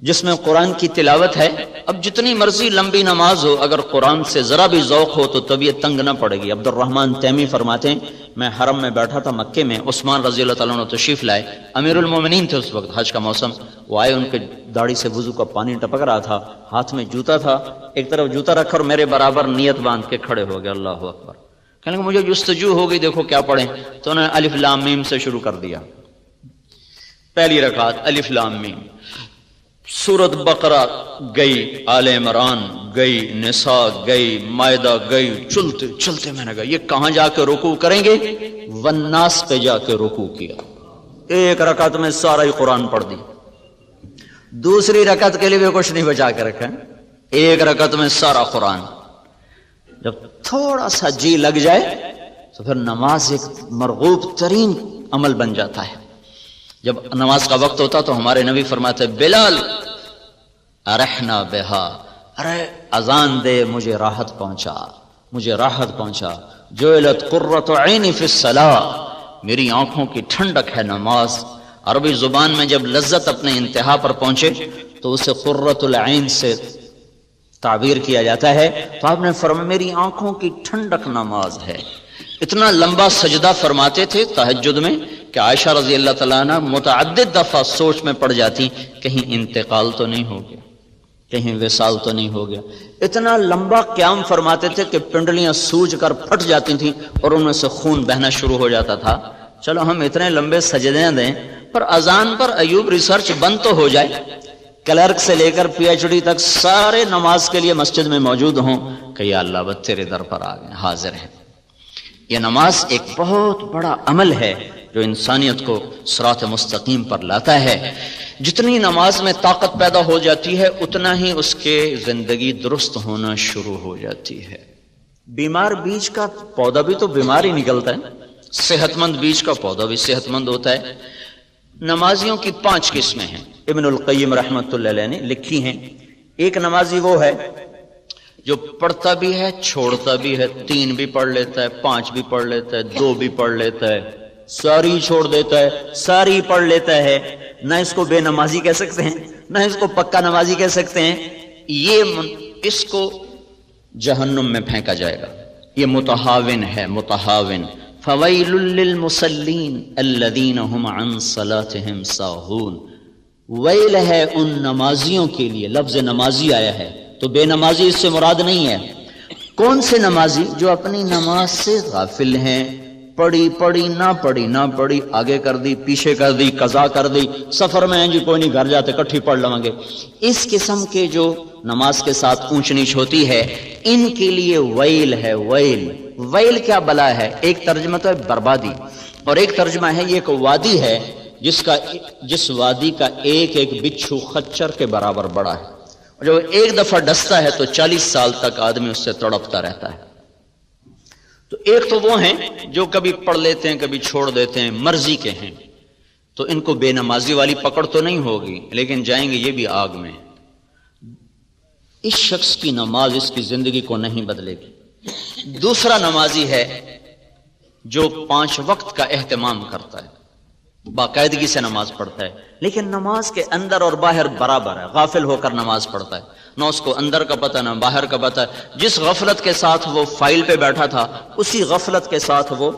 جس میں قرآن کی تلاوت ہے، اب جتنی مرضی لمبی نماز ہو اگر قرآن سے ذرا بھی ذوق ہو تو طبیعت تنگ نہ پڑے گی۔ عبد الرحمن تیمی فرماتے ہیں میں حرم میں بیٹھا تھا مکے میں، عثمان رضی اللہ تعالیٰ عنہ تشریف لائے، امیر المومنین تھے اس وقت، حج کا موسم، وہ آئے، ان کے داڑھی سے وضو کا پانی ٹپک رہا تھا، ہاتھ میں جوتا تھا، ایک طرف جوتا رکھا اور میرے برابر نیت باندھ کے کھڑے ہو گئے، اللہ اکبر، کہنے لگے مجھے جستجو ہو گئی، دیکھو کیا پڑھیں، تو انہوں نے الف لام میم سے شروع کر دیا، پہلی رکعت الف لام میم، سورت بقرہ گئی، آل عمران گئی، نساء گئی، مائدہ گئی، چلتے چلتے میں نے کہا یہ کہاں جا کے رکوع کریں گے، والناس پہ جا کے رکوع کیا، ایک رکعت میں سارا ہی قرآن پڑھ دی، دوسری رکعت کے لیے بھی کچھ نہیں بچا کے رکھا، ایک رکعت میں سارا قرآن۔ جب تھوڑا سا جی لگ جائے تو پھر نماز ایک مرغوب ترین عمل بن جاتا ہے۔ جب نماز کا وقت ہوتا تو ہمارے نبی فرماتے بلال ارحنا بہا، ارے اذان دے مجھے راحت پہنچا، مجھے راحت پہنچا، جعلت قرۃ عینی فی الصلاۃ، میری آنکھوں کی ٹھنڈک ہے نماز۔ عربی زبان میں جب لذت اپنے انتہا پر پہنچے تو اسے قرۃ العین سے تعبیر کیا جاتا ہے، تو آپ نے فرمایا میری آنکھوں کی ٹھنڈک نماز ہے۔ اتنا لمبا سجدہ فرماتے تھے تہجد میں کہ عائشہ رضی اللہ تعالیٰ عنہ متعدد دفعہ سوچ میں پڑ جاتی کہیں انتقال تو نہیں ہو گیا، کہیں وصال تو نہیں ہو گیا۔ اتنا لمبا قیام فرماتے تھے کہ پنڈلیاں سوج کر پھٹ جاتی تھیں اور ان میں سے خون بہنا شروع ہو جاتا تھا۔ چلو ہم اتنے لمبے سجدے دیں پر اذان پر ایوب ریسرچ بند تو ہو جائے، کلرک سے لے کر پی ایچ ڈی تک سارے نماز کے لیے مسجد میں موجود ہوں کہ یا اللہ بس تیرے در پر آ گئے، حاضر ہیں۔ یہ نماز ایک بہت بڑا عمل ہے جو انسانیت کو صراط مستقیم پر لاتا ہے۔ جتنی نماز میں طاقت پیدا ہو جاتی ہے اتنا ہی اس کے زندگی درست ہونا شروع ہو جاتی ہے۔ بیمار بیج کا پودا بھی تو بیمار ہی نکلتا ہے، صحت مند بیج کا پودا بھی صحت مند ہوتا ہے۔ نمازیوں کی 5 قسمیں ہیں، ابن القیم رحمۃ اللہ علیہ نے لکھی ہیں۔ ایک نمازی وہ ہے جو پڑھتا بھی ہے چھوڑتا بھی ہے، 3 بھی پڑھ لیتا ہے، 5 بھی پڑھ لیتا ہے، 2 بھی پڑھ لیتا ہے، ساری چھوڑ دیتا ہے، ساری پڑھ لیتا ہے، نہ اس کو بے نمازی کہہ سکتے ہیں نہ اس کو پکا نمازی کہہ سکتے ہیں، اس کو جہنم میں پھینکا جائے گا، یہ متہاون ہے، متہاون۔ فویل للمصلین الذین هم عن صلاتهم ساہون، ویل ہے ان نمازیوں کے لیے، لفظ نمازی آیا ہے تو بے نمازی اس سے مراد نہیں ہے۔ کون سے نمازی؟ جو اپنی نماز سے غافل ہیں، پڑھی پڑھی نہ پڑھی نہ پڑھی، آگے کر دی پیچھے کر دی قضا کر دی، سفر میں ہیں جی کوئی نہیں گھر جاتے کٹھی پڑھ لیں گے، اس قسم کے جو نماز کے ساتھ اونچ نیچ ہوتی ہے ان کے لیے ویل ہے۔ ویل، ویل کیا بلا ہے؟ ایک ترجمہ تو ہے بربادی، اور ایک ترجمہ ہے یہ ایک وادی ہے جس وادی کا ایک ایک بچھو خچر کے برابر بڑا ہے، اور جو ایک دفعہ ڈستا ہے تو 40 سال تک آدمی اس سے تڑپتا رہتا ہے۔ تو ایک تو وہ ہیں جو کبھی پڑھ لیتے ہیں کبھی چھوڑ دیتے ہیں، مرضی کے ہیں، تو ان کو بے نمازی والی پکڑ تو نہیں ہوگی، لیکن جائیں گے یہ بھی آگ میں۔ اس شخص کی نماز اس کی زندگی کو نہیں بدلے گی۔ دوسرا نمازی ہے جو 5 وقت کا اہتمام کرتا ہے، باقاعدگی سے نماز پڑھتا ہے، لیکن نماز کے اندر اور باہر برابر ہے، غافل ہو کر نماز پڑھتا ہے، نہ اس کو اندر کا پتہ نہ باہر کا پتہ۔ جس غفلت کے ساتھ وہ فائل پہ بیٹھا تھا اسی غفلت کے ساتھ وہ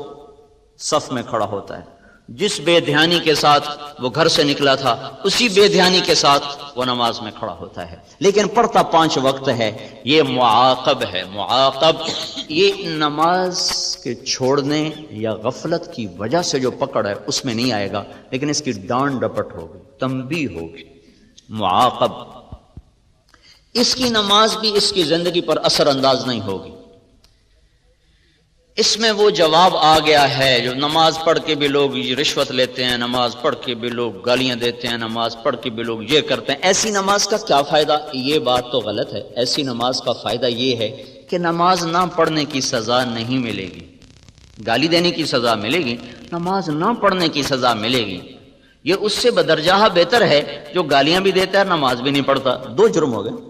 صف میں کھڑا ہوتا ہے، جس بے دھیانی کے ساتھ وہ گھر سے نکلا تھا اسی بے دھیانی کے ساتھ وہ نماز میں کھڑا ہوتا ہے، لیکن پڑھتا 5 وقت ہے۔ یہ معاقب ہے، معاقب۔ یہ نماز کے چھوڑنے یا غفلت کی وجہ سے جو پکڑ ہے اس میں نہیں آئے گا، لیکن اس کی ڈانٹ ڈپٹ ہوگی، تنبیہ ہوگی، معاقب۔ اس کی نماز بھی اس کی زندگی پر اثر انداز نہیں ہوگی۔ اس میں وہ جواب آ گیا ہے جو نماز پڑھ کے بھی لوگ رشوت لیتے ہیں، نماز پڑھ کے بھی لوگ گالیاں دیتے ہیں، نماز پڑھ کے بھی لوگ یہ کرتے ہیں۔ ایسی نماز کا کیا فائدہ؟ یہ بات تو غلط ہے۔ ایسی نماز کا فائدہ یہ ہے کہ نماز نہ پڑھنے کی سزا نہیں ملے گی، گالی دینے کی سزا ملے گی، نماز نہ پڑھنے کی سزا ملے گی۔ یہ اس سے بدرجہ بہتر ہے جو گالیاں بھی دیتا ہے نماز بھی نہیں پڑھتا، 2 جرم ہو گئے۔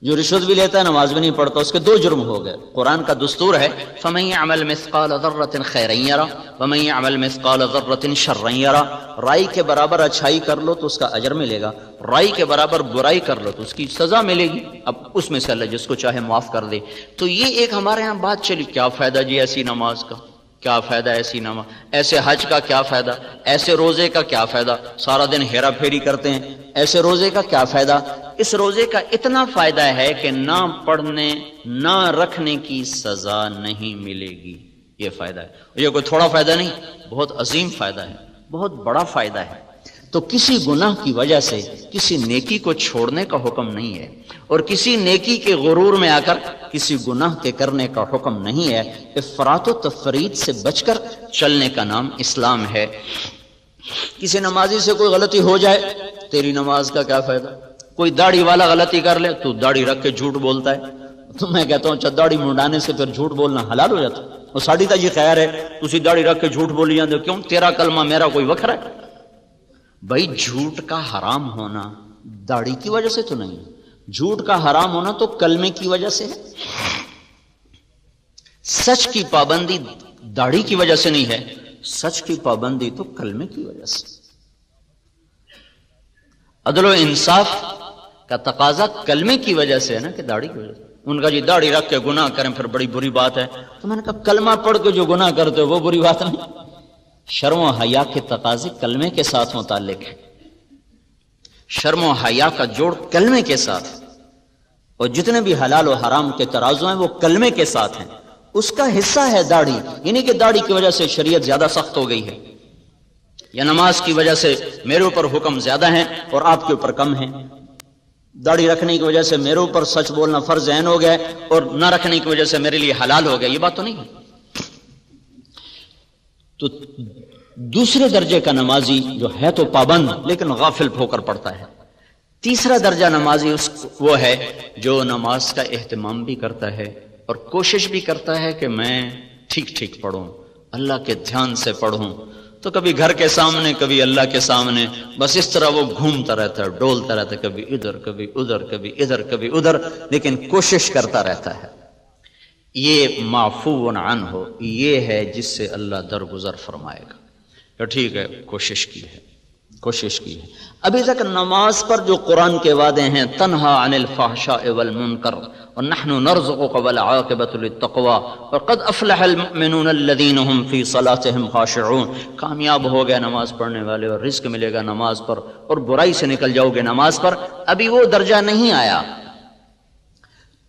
جو رشوت بھی لیتا ہے نماز بھی نہیں پڑھتا، اس کے 2 جرم ہو گئے۔ قرآن کا دستور ہے فَمَن يَعْمَلْ مِثْقَالَ ذَرَّةٍ خَيْرًا يَرَهُ وَمَن يَعْمَلْ مِثْقَالَ ذَرَّةٍ شَرًّا يَرَهُ۔ رائی کے برابر اچھائی کر لو تو اس کا اجر ملے گا، رائی کے برابر برائی کر لو تو اس کی سزا ملے گی۔ اب اس میں سے اللہ جس کو چاہے معاف کر دے۔ تو یہ ایک ہمارے ہاں بات چلی، کیا فائدہ جی ایسی نماز کا، کیا فائدہ ایسی نماز، ایسے حج کا کیا فائدہ، ایسے روزے کا کیا فائدہ، سارا دن ہیرا پھیری کرتے ہیں، ایسے روزے کا کیا فائدہ؟ اس روزے کا اتنا فائدہ ہے کہ نہ پڑھنے نہ رکھنے کی سزا نہیں ملے گی، یہ فائدہ ہے۔ یہ کوئی تھوڑا فائدہ نہیں، بہت عظیم فائدہ ہے، بہت بڑا فائدہ ہے۔ تو کسی گناہ کی وجہ سے کسی نیکی کو چھوڑنے کا حکم نہیں ہے، اور کسی نیکی کے غرور میں آ کر کسی گناہ کے کرنے کا حکم نہیں ہے۔ افراط و تفرید سے بچ کر چلنے کا نام اسلام ہے۔ کسی نمازی سے کوئی غلطی ہو جائے، تیری نماز کا کیا فائدہ؟ کوئی داڑھی والا غلطی کر لے تو داڑھی رکھ کے جھوٹ بولتا ہے، تو میں کہتا ہوں اچھا داڑھی منڈانے سے پھر جھوٹ بولنا حلال ہو جاتا ہے؟ اور ساڑھی تا جی خیر ہے تسی داڑھی رکھ کے جھوٹ بولی جاندے ہو، کیوں؟ تیرا کلمہ میرا کوئی وکھرا ہے؟ بھائی جھوٹ کا حرام ہونا داڑھی کی وجہ سے تو نہیں، جھوٹ کا حرام ہونا تو کلمے کی وجہ سے ہے۔ سچ کی پابندی داڑھی کی وجہ سے نہیں ہے، سچ کی پابندی تو کلمے کی وجہ سے۔ عدل و انصاف کا تقاضا کلمے کی وجہ سے ہے نا، کہ داڑھی کی وجہ سے۔ ان کا جی داڑھی رکھ کے گناہ کریں پھر بڑی بری بات ہے، تو میں نے کہا کلمہ پڑھ کے جو گناہ کرتے ہو وہ بری بات نہیں۔ شرم و حیا کے تقاضے کلمے کے ساتھ متعلق ہے، شرم و حیا کا جوڑ کلمے کے ساتھ، اور جتنے بھی حلال و حرام کے ترازو ہیں وہ کلمے کے ساتھ ہیں۔ اس کا حصہ ہے داڑھی، یعنی کہ داڑھی کی وجہ سے شریعت زیادہ سخت ہو گئی ہے، یا نماز کی وجہ سے میرے اوپر حکم زیادہ ہیں اور آپ کے اوپر کم ہیں، داڑھی رکھنے کی وجہ سے میرے اوپر سچ بولنا فرض عین ہو گیا اور نہ رکھنے کی وجہ سے میرے لیے حلال ہو گیا، یہ بات تو نہیں ہے۔ تو دوسرے درجے کا نمازی جو ہے تو پابند لیکن غافل ہو کر پڑھتا ہے۔ تیسرا درجہ نمازی وہ ہے جو نماز کا اہتمام بھی کرتا ہے اور کوشش بھی کرتا ہے کہ میں ٹھیک ٹھیک پڑھوں، اللہ کے دھیان سے پڑھوں، تو کبھی گھر کے سامنے کبھی اللہ کے سامنے، بس اس طرح وہ گھومتا رہتا ہے، ڈولتا رہتا ہے، کبھی ادھر کبھی ادھر کبھی ادھر کبھی ادھر، لیکن کوشش کرتا رہتا ہے۔ یہ معفو عنہ، یہ ہے جس سے اللہ درگزر فرمائے گا کہ ٹھیک ہے کوشش کی ہے، کوشش کی ہے۔ ابھی تک نماز پر جو قرآن کے وعدے ہیں، تنہا عن الفحشاء والمنکر ونحن نرزقک والعاقبۃ للتقوی وقد افلح المؤمنون الذین هم فی صلاتهم خاشعون، کامیاب ہو گئے نماز پڑھنے والے اور رزق ملے گا نماز پر، اور برائی سے نکل جاؤ گے نماز پر۔ ابھی وہ درجہ نہیں آیا،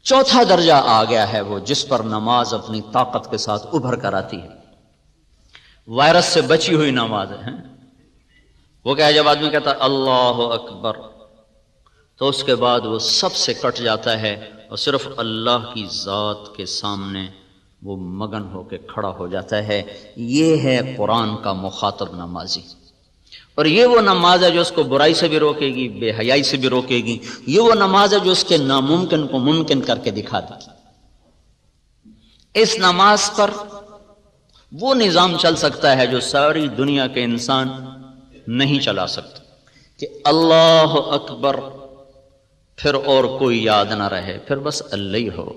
چوتھا درجہ آ گیا ہے، وہ جس پر نماز اپنی طاقت کے ساتھ ابھر کر آتی ہے۔ وائرس سے بچی ہوئی نماز ہے. وہ کیا ہے، جب آدمی کہتا ہے اللہ اکبر تو اس کے بعد وہ سب سے کٹ جاتا ہے اور صرف اللہ کی ذات کے سامنے وہ مگن ہو کے کھڑا ہو جاتا ہے. یہ ہے قرآن کا مخاطب نمازی. اور یہ وہ نماز ہے جو اس کو برائی سے بھی روکے گی، بے حیائی سے بھی روکے گی. یہ وہ نماز ہے جو اس کے ناممکن کو ممکن کر کے دکھا دے گی. اس نماز پر وہ نظام چل سکتا ہے جو ساری دنیا کے انسان نہیں چلا سکتے، کہ اللہ اکبر پھر اور کوئی یاد نہ رہے، پھر بس اللہ ہی ہو.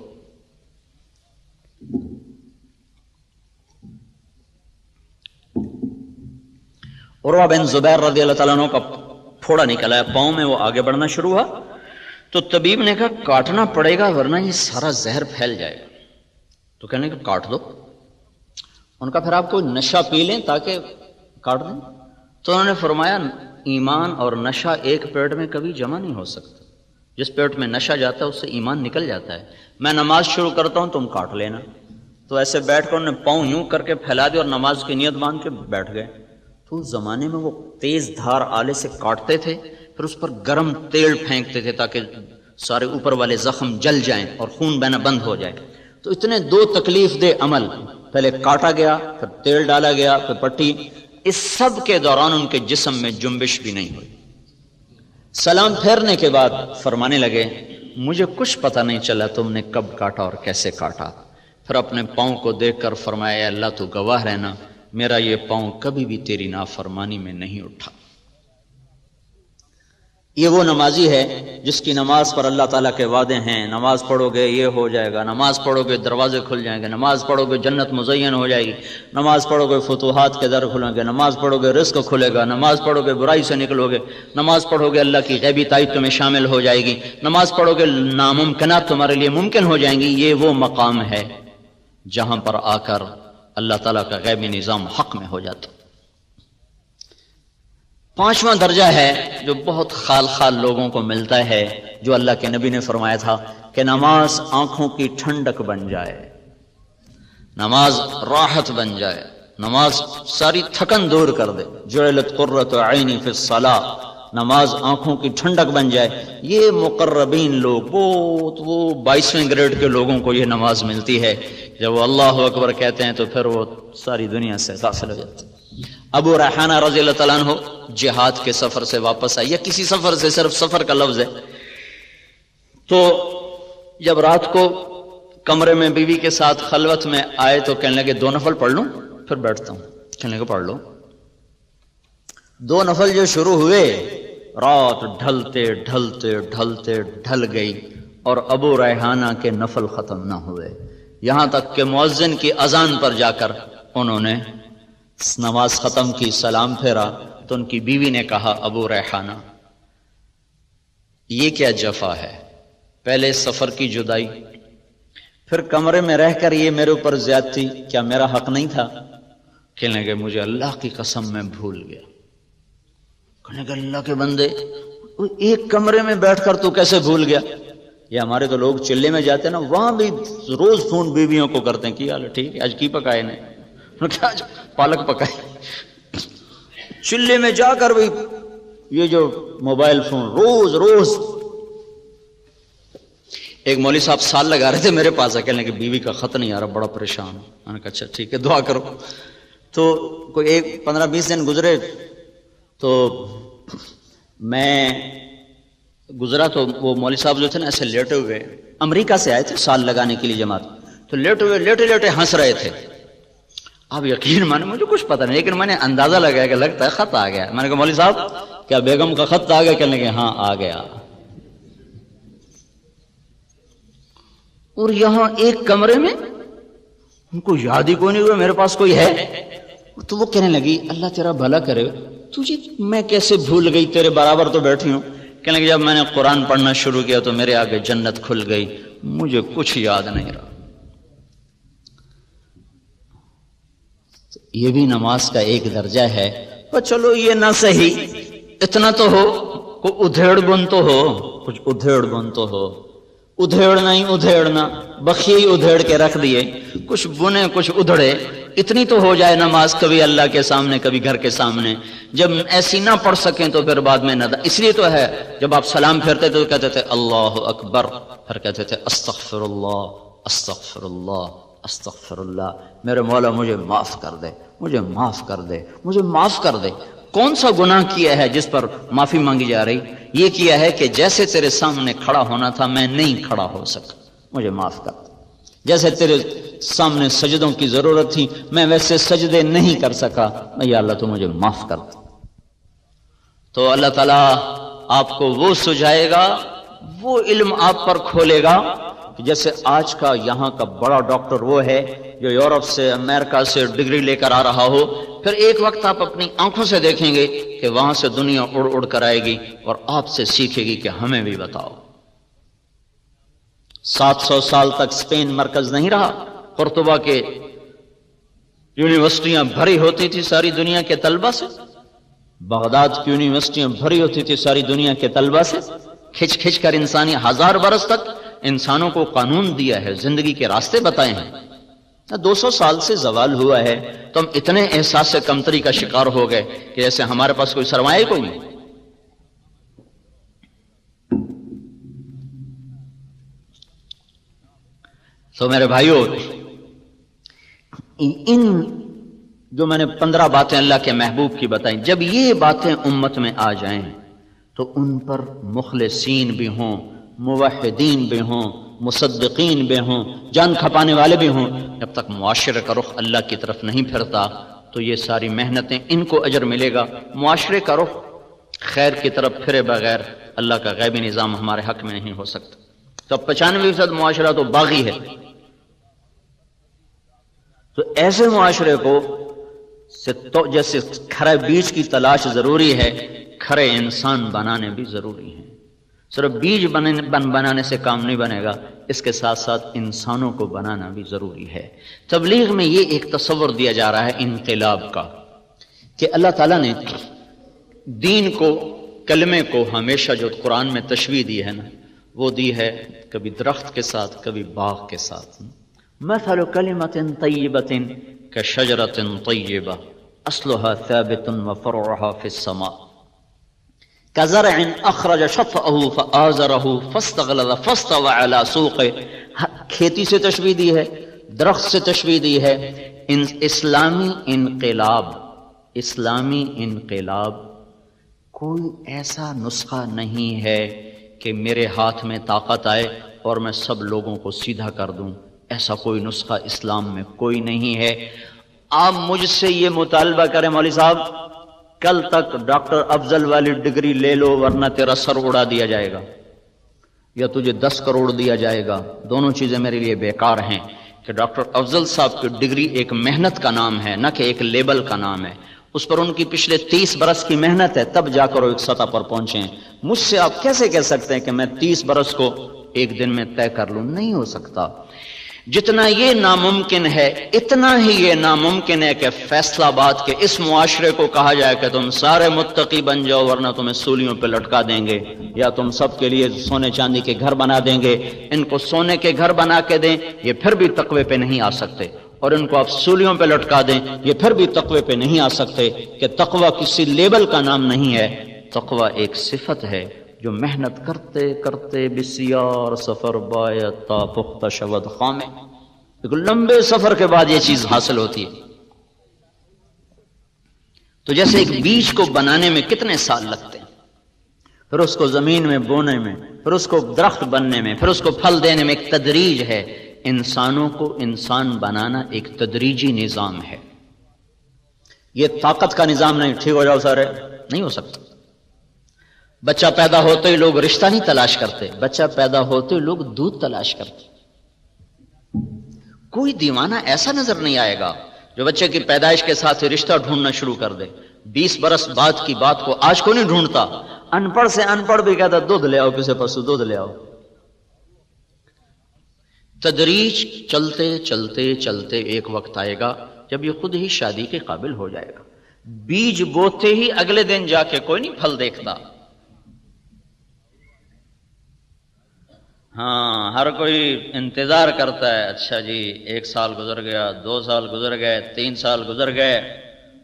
عروہ بن زبیر رضی اللہ تعالیٰ عنہ کا پھوڑا نکلا ہے پاؤں میں، وہ آگے بڑھنا شروع ہوا تو طبیب نے کہا کاٹنا پڑے گا ورنہ یہ سارا زہر پھیل جائے گا. تو کہنے کہ کاٹ دو. ان کا پھر آپ کوئی نشہ پی لیں تاکہ کاٹ دیں. تو انہوں نے فرمایا ایمان اور نشہ ایک پیٹ میں کبھی جمع نہیں ہو سکتا. جس پیٹ میں نشہ جاتا ہے اس سے ایمان نکل جاتا ہے. میں نماز شروع کرتا ہوں تم کاٹ لینا. تو ایسے بیٹھ کر انہوں نے پاؤں یوں کر کے پھیلا دی اور نماز کی نیت باندھ کے بیٹھ گئے. تو اس زمانے میں وہ تیز دھار آلے سے کاٹتے تھے، پھر اس پر گرم تیل پھینکتے تھے تاکہ سارے اوپر والے زخم جل جائیں اور خون بہنا بند ہو جائے. تو اتنے دو تکلیف دہ عمل، پہلے کاٹا گیا، پھر تیل ڈالا گیا، پھر پٹی. اس سب کے دوران ان کے جسم میں جنبش بھی نہیں ہوئی. سلام پھیرنے کے بعد فرمانے لگے مجھے کچھ پتہ نہیں چلا تم نے کب کاٹا اور کیسے کاٹا. پھر اپنے پاؤں کو دیکھ کر فرمایا اے اللہ تو گواہ رہنا میرا یہ پاؤں کبھی بھی تیری نافرمانی میں نہیں اٹھا. یہ وہ نمازی ہے جس کی نماز پر اللہ تعالیٰ کے وعدے ہیں، نماز پڑھو گے یہ ہو جائے گا، نماز پڑھو گے دروازے کھل جائیں گے، نماز پڑھو گے جنت مزین ہو جائے گی، نماز پڑھو گے فتوحات کے در کھلیں گے، نماز پڑھو گے رزق کھلے گا، نماز پڑھو گے برائی سے نکلو گے، نماز پڑھو گے اللہ کی غیبی تائید تمہیں شامل ہو جائے گی، نماز پڑھو گے ناممکنات تمہارے لیے ممکن ہو جائیں گی. یہ وہ مقام ہے جہاں پر آ کر اللہ تعالیٰ کا غیبی نظام حق میں ہو جاتا. پانچواں درجہ ہے جو بہت خال خال لوگوں کو ملتا ہے، جو اللہ کے نبی نے فرمایا تھا کہ نماز آنکھوں کی ٹھنڈک بن جائے، نماز راحت بن جائے، نماز ساری تھکن دور کر دے. جعلت قرۃ عینی فی الصلاۃ، نماز آنکھوں کی ٹھنڈک بن جائے. یہ مقربین لوگ، وہ 22ویں گریڈ کے لوگوں کو یہ نماز ملتی ہے. جب وہ اللہ اکبر کہتے ہیں تو پھر وہ ساری دنیا سے غافل ہو جاتے ہیں. ابو ریحانہ رضی اللہ تعالیٰ عنہ جہاد کے سفر سے واپس آئے، یا کسی سفر سے، صرف سفر کا لفظ ہے. تو جب رات کو کمرے میں بیوی کے ساتھ خلوت میں آئے تو کہنے لگے 2 نفل پڑھ لوں پھر بیٹھتا ہوں. کہنے لگے پڑھ لو. 2 نفل جو شروع ہوئے، رات ڈھلتے ڈھلتے ڈھلتے ڈھل گئی اور ابو ریحانہ کے نفل ختم نہ ہوئے، یہاں تک کہ مؤذن کی اذان پر جا کر انہوں نے نماز ختم کی، سلام پھیرا تو ان کی بیوی نے کہا ابو ریحانہ یہ کیا جفا ہے، پہلے سفر کی جدائی، پھر کمرے میں رہ کر یہ میرے اوپر زیادتی، کیا میرا حق نہیں تھا؟ کہنے لگے مجھے اللہ کی قسم میں بھول گیا. کہنے لگے اللہ کے بندے ایک کمرے میں بیٹھ کر تو کیسے بھول گیا؟ یہ ہمارے تو لوگ چلے میں جاتے ہیں نا، وہاں بھی روز فون بیویوں کو کرتے ہیں، کیا ٹھیک ہے آج کی پکائے نے، کیا پالک پکائے. چلے میں جا کر بھی یہ جو موبائل فون روز روز. ایک مولوی صاحب سال لگا رہے تھے میرے پاس، کہنے کہ بیوی کا خط نہیں آ رہا، بڑا پریشان. میں نے کہا اچھا ٹھیک ہے دعا کرو. تو کوئی 15-20 دن گزرے تو میں گزرا تو وہ مولوی صاحب جو تھے نا ایسے لیٹے ہوئے، امریکہ سے آئے تھے سال لگانے کے لیے جماعت، تو لیٹے ہوئے لیٹے لیٹے ہنس رہے تھے. اب یقین مانے مجھے کچھ پتہ نہیں، لیکن میں نے اندازہ لگایا کہ لگتا ہے خط آ گیا. میں نے کہا مولوی صاحب کیا بیگم کا خط آ گیا؟ کہنے لگے ہاں آ گیا. اور یہاں ایک کمرے میں ان کو یاد ہی کوئی نہیں ہوا میرے پاس کوئی ہے. تو وہ کہنے لگی اللہ تیرا بھلا کرے، تجھے میں کیسے بھول گئی، تیرے برابر تو بیٹھی ہوں. کہنے لگے جب میں نے قرآن پڑھنا شروع کیا تو میرے آگے جنت کھل گئی، مجھے کچھ یاد نہیں رہا. یہ بھی نماز کا ایک درجہ ہے. اور چلو یہ نہ صحیح، اتنا تو ہو، کوئی ادھیڑ گن تو ہو، کچھ ادھیڑ گن تو ہو. ادھیڑنا ہی ادھیڑنا، بخیے ادھیڑ کے رکھ دیے، کچھ بنے کچھ ادھڑے. اتنی تو ہو جائے نماز کبھی اللہ کے سامنے کبھی گھر کے سامنے، جب ایسی نہ پڑھ سکیں تو پھر بعد میں اس لیے تو ہے جب آپ سلام پھیرتے تو کہتے تھے اللہ اکبر، پھر کہتے تھے استغفر اللہ استغفر اللہ استغفر اللہ، میرے مولا مجھے معاف کر دے، مجھے معاف کر دے، مجھے معاف کر دے۔ کون سا گناہ کیا ہے جس پر معافی مانگی جا رہی؟ یہ کیا ہے کہ جیسے تیرے سامنے کھڑا ہونا تھا میں نہیں کھڑا ہو سکا، مجھے معاف کر دے۔ جیسے تیرے سامنے سجدوں کی ضرورت تھی میں ویسے سجدے نہیں کر سکا، یا اللہ تو مجھے معاف کر دے۔ تو اللہ تعالیٰ آپ کو وہ سجائے گا، وہ علم آپ پر کھولے گا کہ جیسے آج کا یہاں کا بڑا ڈاکٹر وہ ہے جو یورپ سے امریکہ سے ڈگری لے کر آ رہا ہو، پھر ایک وقت آپ اپنی آنکھوں سے دیکھیں گے کہ وہاں سے دنیا اڑ اڑ کر آئے گی اور آپ سے سیکھے گی کہ ہمیں بھی بتاؤ۔ 700 سال تک اسپین مرکز نہیں رہا، قرطبہ کے یونیورسٹیاں بھری ہوتی تھی ساری دنیا کے طلبہ سے، بغداد کی یونیورسٹیاں بھری ہوتی تھی ساری دنیا کے طلبہ سے، کھچ کھچ کر انسانی 1000 برس تک انسانوں کو قانون دیا ہے، زندگی کے راستے بتائے ہیں۔ 200 سال سے زوال ہوا ہے تو ہم اتنے احساس سے کمتری کا شکار ہو گئے کہ جیسے ہمارے پاس کوئی سرمایہ کوئی نہیں۔ تو میرے بھائیوں، ان جو میں نے 15 باتیں اللہ کے محبوب کی بتائیں، جب یہ باتیں امت میں آ جائیں تو ان پر مخلصین بھی ہوں، موحدین بھی ہوں، مصدقین بھی ہوں، جان کھپانے والے بھی ہوں، جب تک معاشرے کا رخ اللہ کی طرف نہیں پھرتا تو یہ ساری محنتیں ان کو اجر ملے گا۔ معاشرے کا رخ خیر کی طرف پھرے بغیر اللہ کا غیبی نظام ہمارے حق میں نہیں ہو سکتا۔ تو 95% معاشرہ تو باغی ہے، تو ایسے معاشرے کو جیسے کھرے بیج کی تلاش ضروری ہے، کھرے انسان بنانے بھی ضروری ہیں۔ صرف بیج بنانے سے کام نہیں بنے گا، اس کے ساتھ ساتھ انسانوں کو بنانا بھی ضروری ہے۔ تبلیغ میں یہ ایک تصور دیا جا رہا ہے انقلاب کا کہ اللہ تعالیٰ نے دین کو، کلمے کو ہمیشہ جو قرآن میں تشبیہ دی ہے نا، وہ دی ہے کبھی درخت کے ساتھ کبھی باغ کے ساتھ۔ مثل کلمۃ طیبۃ کشجرۃ طیبہ اصلها ثابت وفرعها فی السماء کزرع اخرج شطأه فآزره فاستغلظ فاستوى على سوقه۔ کھیتی سے تشبیہ دی ہے، درخت سے تشبیہ دی ہے۔ اسلامی انقلاب کوئی ایسا نسخہ نہیں ہے کہ میرے ہاتھ میں طاقت آئے اور میں سب لوگوں کو سیدھا کر دوں، ایسا کوئی نسخہ اسلام میں کوئی نہیں ہے۔ آپ مجھ سے یہ مطالبہ کریں مولوی صاحب کل تک ڈاکٹر افضل والی ڈگری لے لو ورنہ تیرا سر اڑا دیا جائے گا یا تجھے 10 کروڑ دیا جائے گا، دونوں چیزیں میرے لیے بیکار ہیں۔ کہ ڈاکٹر افضل صاحب کی ڈگری ایک محنت کا نام ہے، نہ کہ ایک لیبل کا نام ہے، اس پر ان کی پچھلے 30 برس کی محنت ہے، تب جا کر وہ ایک سطح پر پہنچے ہیں۔ مجھ سے آپ کیسے کہہ سکتے ہیں کہ میں 30 برس کو ایک دن میں طے کر لوں؟ نہیں ہو سکتا۔ جتنا یہ ناممکن ہے اتنا ہی یہ ناممکن ہے کہ فیصلہ آباد کے اس معاشرے کو کہا جائے کہ تم سارے متقی بن جاؤ ورنہ تمہیں سولیوں پہ لٹکا دیں گے، یا تم سب کے لیے سونے چاندی کے گھر بنا دیں گے۔ ان کو سونے کے گھر بنا کے دیں، یہ پھر بھی تقوی پہ نہیں آ سکتے، اور ان کو آپ سولیوں پہ لٹکا دیں، یہ پھر بھی تقوی پہ نہیں آ سکتے۔ کہ تقوی کسی لیبل کا نام نہیں ہے، تقوی ایک صفت ہے جو محنت کرتے کرتے بسیار سفر باید تا پختہ شود خامے، ایک لمبے سفر کے بعد یہ چیز حاصل ہوتی ہے۔ تو جیسے ایک بیج کو بنانے میں کتنے سال لگتے ہیں، پھر اس کو زمین میں بونے میں، پھر اس کو درخت بننے میں، پھر اس کو پھل دینے میں ایک تدریج ہے۔ انسانوں کو انسان بنانا ایک تدریجی نظام ہے، یہ طاقت کا نظام نہیں، ٹھیک ہو جاؤ سارے، نہیں ہو سکتا۔ بچہ پیدا ہوتے ہی لوگ رشتہ نہیں تلاش کرتے، بچہ پیدا ہوتے ہی لوگ دودھ تلاش کرتے۔ کوئی دیوانہ ایسا نظر نہیں آئے گا جو بچے کی پیدائش کے ساتھ ہی رشتہ ڈھونڈنا شروع کر دے۔ 20 برس بعد کی بات کو آج کو نہیں ڈھونڈتا، ان پڑھ سے ان پڑھ بھی کہتا دودھ لے آؤ، کسی پسو دودھ لے آؤ۔ تدریج چلتے چلتے چلتے ایک وقت آئے گا جب یہ خود ہی شادی کے قابل ہو جائے گا۔ بیج بوتے ہی اگلے دن جا کے کوئی نہیں پھل دیکھتا۔ ہاں ہر کوئی انتظار کرتا ہے، اچھا جی 1 سال گزر گیا، 2 سال گزر گئے، 3 سال گزر گئے،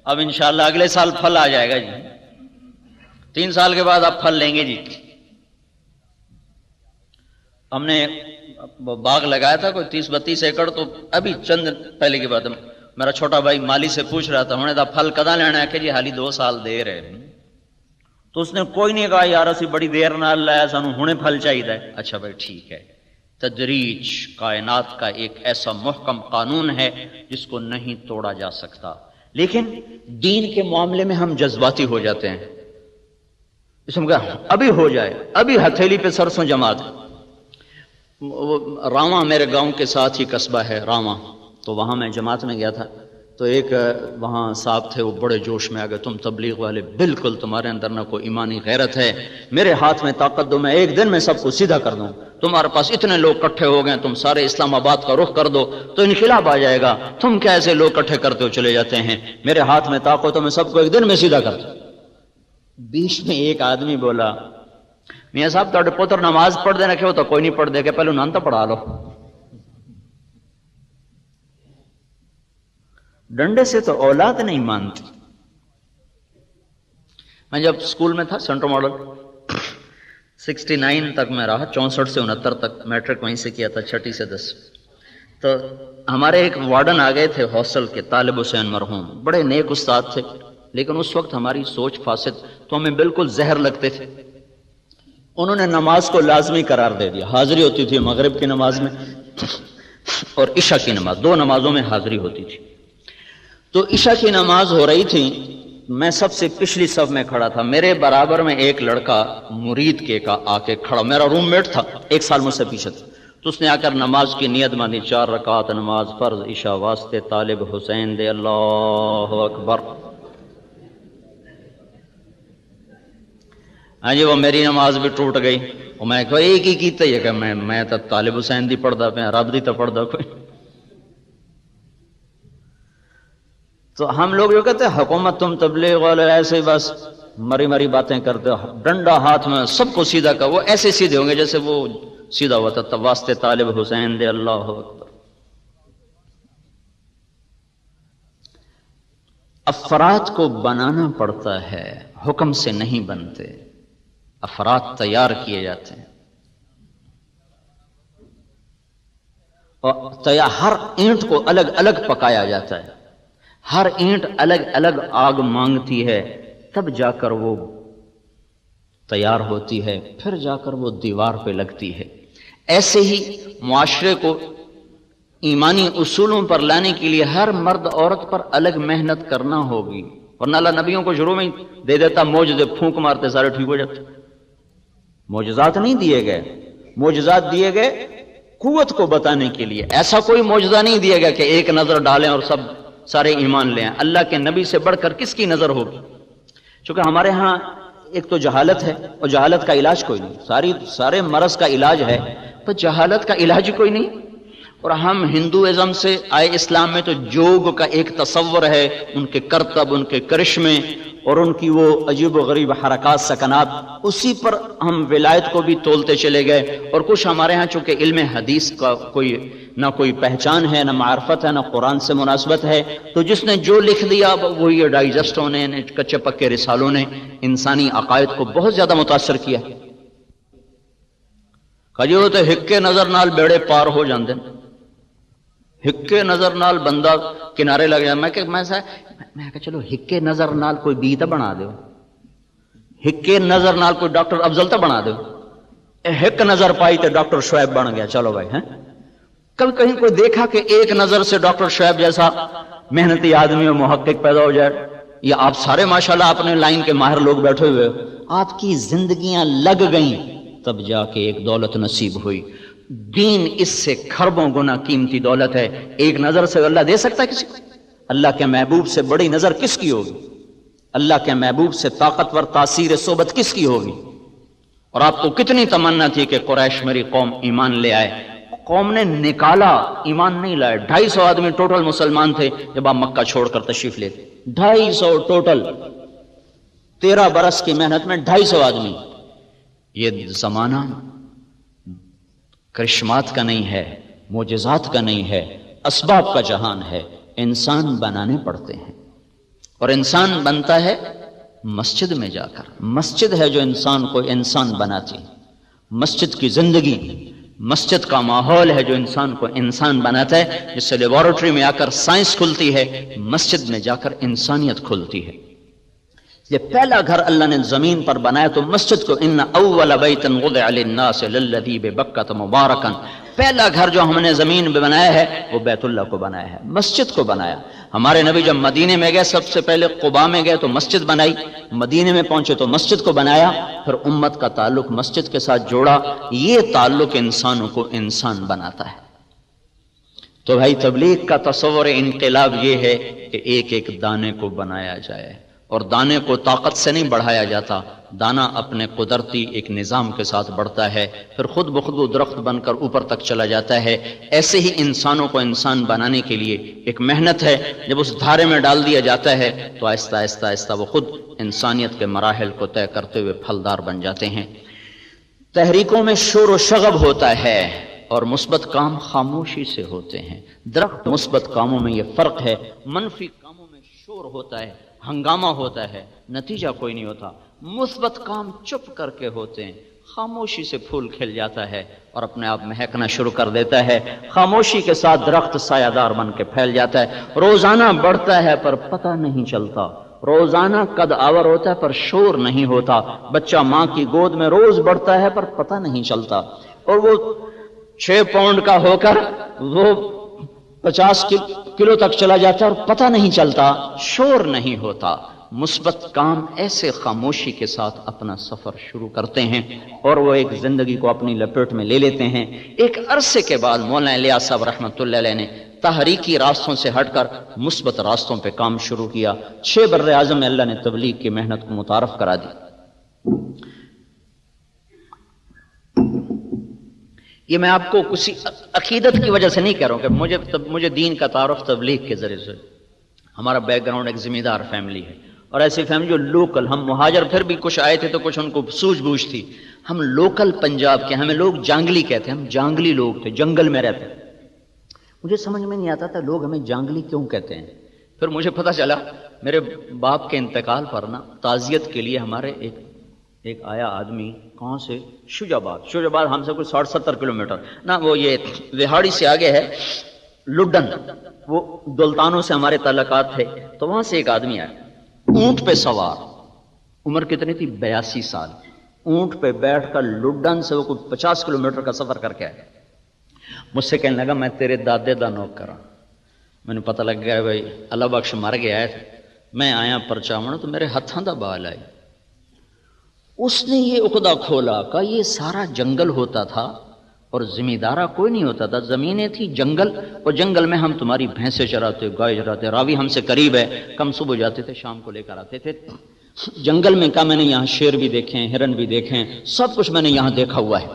اب انشاءاللہ اگلے سال پھل آ جائے گا جی، 3 سال کے بعد آپ پھل لیں گے جی۔ ہم نے باغ لگایا تھا کوئی 30-32 ایکڑ، تو ابھی چند پہلے کی بات ہے، میرا چھوٹا بھائی مالی سے پوچھ رہا تھا، انہوں نے کہا پھل کدا لینا ہے کہ جی حالی 2 سال دیر ہے، تو اس نے کوئی نہیں کہا یار اسی بڑی دیر نال لایا سانو ہنے پھل چاہیے۔ اچھا بھائی ٹھیک ہے، تدریج کائنات کا ایک ایسا محکم قانون ہے جس کو نہیں توڑا جا سکتا، لیکن دین کے معاملے میں ہم جذباتی ہو جاتے ہیں، اس میں کہا ابھی ہو جائے، ابھی ہتھیلی پہ سرسوں جما دے۔ راواں میرے گاؤں کے ساتھ ہی قصبہ ہے راواں، تو وہاں میں جماعت میں گیا تھا، تو ایک وہاں صاحب تھے، وہ بڑے جوش میں آ گئے، تم تبلیغ والے بالکل تمہارے اندر نہ کوئی ایمانی غیرت ہے، میرے ہاتھ میں طاقت دو، میں ایک دن میں سب کو سیدھا کر دوں، تمہارے پاس اتنے لوگ اکٹھے ہو گئے، تم سارے اسلام آباد کا رخ کر دو تو انقلاب آ جائے گا، تم کیا ایسے لوگ اکٹھے کرتے ہو چلے جاتے ہیں، میرے ہاتھ میں طاقت تو میں سب کو ایک دن میں سیدھا کر دوں۔ بیچ میں ایک آدمی بولا میاں صاحب تھوڑے پوتر نماز پڑھ دے رکھے ہو تو کوئی نہیں پڑھ دے کہ پہلے انہوں نے تو پڑھا لو، ڈنڈے سے تو اولاد نہیں مانتی۔ میں جب اسکول میں تھا سینٹر ماڈل 69 تک میں رہا، 64 سے 69 تک میٹرک وہیں سے کیا تھا، 6 سے 10، تو ہمارے ایک وارڈن آ گئے تھے ہاسٹل کے، طالب حسین مرحوم، بڑے نیک استاد تھے، لیکن اس وقت ہماری سوچ فاسد، تو ہمیں بالکل زہر لگتے تھے۔ انہوں نے نماز کو لازمی قرار دے دیا، حاضری ہوتی تھی مغرب کی نماز میں اور عشاء کی نماز، 2 نمازوں میں حاضری ہوتی تھی۔ تو عشاء کی نماز ہو رہی تھی، میں سب سے پچھلی صف میں کھڑا تھا، میرے برابر میں ایک لڑکا مرید کے کا آ کے کھڑا، میرا روم میٹ تھا، 1 سال مجھ سے پیچھے تھا، تو اس نے آ کر نماز کی نیت باندھی، 4 رکعت نماز فرض عشاء واسطے طالب حسین دے، اللہ اکبر۔ ہاں جی وہ میری نماز بھی ٹوٹ گئی، اور میں کہا ایک ہی کیتا ہے کہ میں تو طالب حسین دی پڑھدا پیا، رب دی تو پڑھدا کوئی۔ تو ہم لوگ جو کہتے ہیں حکومت تم تبلیغ والے ایسے ہی بس مری مری باتیں کرتے ہو، ڈنڈا ہاتھ میں سب کو سیدھا کر، وہ ایسے سیدھے ہوں گے جیسے وہ سیدھا ہوا تھا، واسطے طالب حسین دے، اللہ اکبر۔ افراد کو بنانا پڑتا ہے، حکم سے نہیں بنتے، افراد تیار کیے جاتے ہیں، اور ہر اینٹ کو الگ الگ پکایا جاتا ہے، ہر اینٹ الگ الگ آگ مانگتی ہے، تب جا کر وہ تیار ہوتی ہے، پھر جا کر وہ دیوار پہ لگتی ہے۔ ایسے ہی معاشرے کو ایمانی اصولوں پر لانے کے لیے ہر مرد عورت پر الگ محنت کرنا ہوگی، ورنہ اللہ نبیوں کو شروع میں ہی دے دیتا معجزے، پھونک مارتے سارے ٹھیک ہو جاتے۔ معجزات نہیں دیے گئے، معجزات دیے گئے قوت کو بتانے کے لیے، ایسا کوئی معجزہ نہیں دیا گیا کہ ایک نظر ڈالیں اور سب سارے ایمان لے آئیں۔ اللہ کے نبی سے بڑھ کر کس کی نظر ہوگی؟ چونکہ ہمارے ہاں ایک تو جہالت ہے، اور جہالت کا علاج کوئی نہیں، سارے مرض کا علاج ہے، پر جہالت کا علاج کوئی نہیں۔ اور ہم ہندوازم سے آئے اسلام میں تو جوگ کا ایک تصور ہے، ان کے کرتب، ان کے کرشمے اور ان کی وہ عجیب و غریب حرکات سکنات، اسی پر ہم ولایت کو بھی تولتے چلے گئے۔ اور کچھ ہمارے ہاں چونکہ علم حدیث کا نہ کوئی پہچان ہے، نہ معرفت ہے، نہ قرآن سے مناسبت ہے، تو جس نے جو لکھ دیا وہ یہ ڈائجسٹوں نے، کچے پکے رسالوں نے انسانی عقائد کو بہت زیادہ متاثر کیا۔ کہو تو ہکے نظر نال بیڑے پار ہو جاندے، ہکے نظر نال بندہ کنارے لگ جائے۔ میں کہ چلو ہکے نظر نال کوئی بی تو بنا دیو، ہکے نظر نال کوئی ڈاکٹر افضل تو بنا دیو، ہک نظر پائی تو ڈاکٹر شعیب بن گیا، چلو بھائی۔ ہیں کل کہیں کوئی دیکھا کہ ایک نظر سے ڈاکٹر شعیب جیسا محنتی آدمی اور محقق پیدا ہو جائے؟ یا آپ سارے ماشاءاللہ اپنے لائن کے ماہر لوگ بیٹھے ہوئے، آپ کی زندگیاں لگ گئیں، تب جا کے ایک دولت نصیب ہوئی۔ دین اس سے کھربوں گنا قیمتی دولت ہے، ایک نظر سے اللہ دے سکتا ہے کسی کو؟ اللہ کے محبوب سے بڑی نظر کس کی ہوگی؟ اللہ کے محبوب سے طاقتور تاثیر صحبت کس کی ہوگی؟ اور آپ کو کتنی تمنا تھی کہ قریش میری قوم ایمان لے آئے، قوم نے نکالا، ایمان نہیں لائے۔ 250 آدمی ٹوٹل مسلمان تھے جب آپ مکہ چھوڑ کر تشریف لے تھے، 250 ٹوٹل، 13 برس کی محنت میں 250 آدمی۔ یہ زمانہ کرشمات کا نہیں ہے، معجزات کا نہیں ہے، اسباب کا جہان ہے، انسان بنانے پڑتے ہیں۔ اور انسان بنتا ہے مسجد میں جا کر۔ مسجد ہے جو انسان کو انسان بناتی، مسجد کی زندگی، مسجد کا ماحول ہے جو انسان کو انسان بناتا ہے، جس سے لیبارٹری میں آ کر سائنس کھلتی ہے، مسجد میں جا کر انسانیت کھلتی ہے۔ یہ پہلا گھر اللہ نے زمین پر بنایا تو مسجد کو، ان اول بیت وضع للناس للذی ببکۃ مبارکا، پہلا گھر جو ہم نے زمین پہ بنایا ہے وہ بیت اللہ کو بنایا ہے، مسجد کو بنایا۔ ہمارے نبی جب مدینے میں گئے سب سے پہلے قباء میں گئے تو مسجد بنائی، مدینے میں پہنچے تو مسجد کو بنایا، پھر امت کا تعلق مسجد کے ساتھ جوڑا۔ یہ تعلق انسانوں کو انسان بناتا ہے۔ تو بھائی تبلیغ کا تصور انقلاب یہ ہے کہ ایک ایک دانے کو بنایا جائے، اور دانے کو طاقت سے نہیں بڑھایا جاتا، دانا اپنے قدرتی ایک نظام کے ساتھ بڑھتا ہے، پھر خود بخود وہ درخت بن کر اوپر تک چلا جاتا ہے۔ ایسے ہی انسانوں کو انسان بنانے کے لیے ایک محنت ہے، جب اس دھارے میں ڈال دیا جاتا ہے تو آہستہ آہستہ آہستہ وہ خود انسانیت کے مراحل کو طے کرتے ہوئے پھلدار بن جاتے ہیں۔ تحریکوں میں شور و شغب ہوتا ہے اور مثبت کام خاموشی سے ہوتے ہیں۔ درخت مثبت کاموں میں یہ فرق ہے، منفی کاموں میں شور ہوتا ہے، ہنگامہ ہوتا ہے، نتیجہ کوئی نہیں ہوتا۔ مثبت کام چپ کر کے ہوتے ہیں، خاموشی سے پھول کھل جاتا ہے اور اپنے آپ مہکنا شروع کر دیتا ہے۔ خاموشی کے ساتھ درخت سایہ دار بن کے پھیل جاتا ہے، روزانہ بڑھتا ہے پر پتہ نہیں چلتا، روزانہ قد آور ہوتا ہے پر شور نہیں ہوتا۔ بچہ ماں کی گود میں روز بڑھتا ہے پر پتہ نہیں چلتا، اور وہ 6 پاؤنڈ کا ہو کر وہ 50 کلو تک چلا جاتا ہے اور پتہ نہیں چلتا، شور نہیں ہوتا۔ مثبت کام ایسے خاموشی کے ساتھ اپنا سفر شروع کرتے ہیں اور وہ ایک زندگی کو اپنی لپیٹ میں لے لیتے ہیں۔ ایک عرصے کے بعد مولانا الیاس صاحب رحمۃ اللہ علیہ نے تحریکی راستوں سے ہٹ کر مثبت راستوں پہ کام شروع کیا۔ 6 بر اعظم میں اللہ نے تبلیغ کی محنت کو متعارف کرا دی۔ یہ میں آپ کو کسی عقیدت کی وجہ سے نہیں کہہ رہا ہوں کہ مجھے دین کا تعارف تبلیغ کے ذریعے سے۔ ہمارا بیک گراؤنڈ ایک ذمہ دار فیملی ہے، اور ایسی فیملی جو لوکل، ہم مہاجر پھر بھی کچھ آئے تھے تو کچھ ان کو سوجھ بوجھ تھی، ہم لوکل پنجاب کے، ہمیں لوگ جانگلی کہتے ہیں، ہم جانگلی لوگ تھے، جنگل میں رہتے۔ مجھے سمجھ میں نہیں آتا تھا لوگ ہمیں جانگلی کیوں کہتے ہیں۔ پھر مجھے پتہ چلا میرے باپ کے انتقال پر نا تعزیت کے لیے ہمارے ایک آیا آدمی، کہاں سے؟ شوج آباد ہم سے کوئی 60-70 کلومیٹر نا، وہ یہ وہاڑی سے آگے ہے لڈن، وہ دلتانوں سے ہمارے تعلقات تھے، تو وہاں سے ایک آدمی آیا اونٹ پہ سوار، عمر کتنی تھی؟ 82 سال، اونٹ پہ بیٹھ کر لڈن سے وہ کوئی 50 کلومیٹر کا سفر کر کے آیا۔ مجھ سے کہنے لگا میں تیرے دادے دا نوکر ہوں۔ میں نے پتہ لگ گیا بھائی اللہ بخش مر گیا ہے، میں آیا پرچاون تو میرے ہاتھاں دا بال آئی۔ اس نے یہ عقدہ کھولا کہ یہ سارا جنگل ہوتا تھا اور ذمہ دارہ کوئی نہیں ہوتا تھا، زمینیں تھی، جنگل، اور جنگل میں ہم تمہاری بھینسیں چراتے، گائے چراتے، راوی ہم سے قریب ہے، کم صبح جاتے تھے شام کو لے کر آتے تھے۔ جنگل میں کہا میں نے یہاں شیر بھی دیکھے ہیں، ہرن بھی دیکھے ہیں، سب کچھ میں نے یہاں دیکھا ہوا ہے۔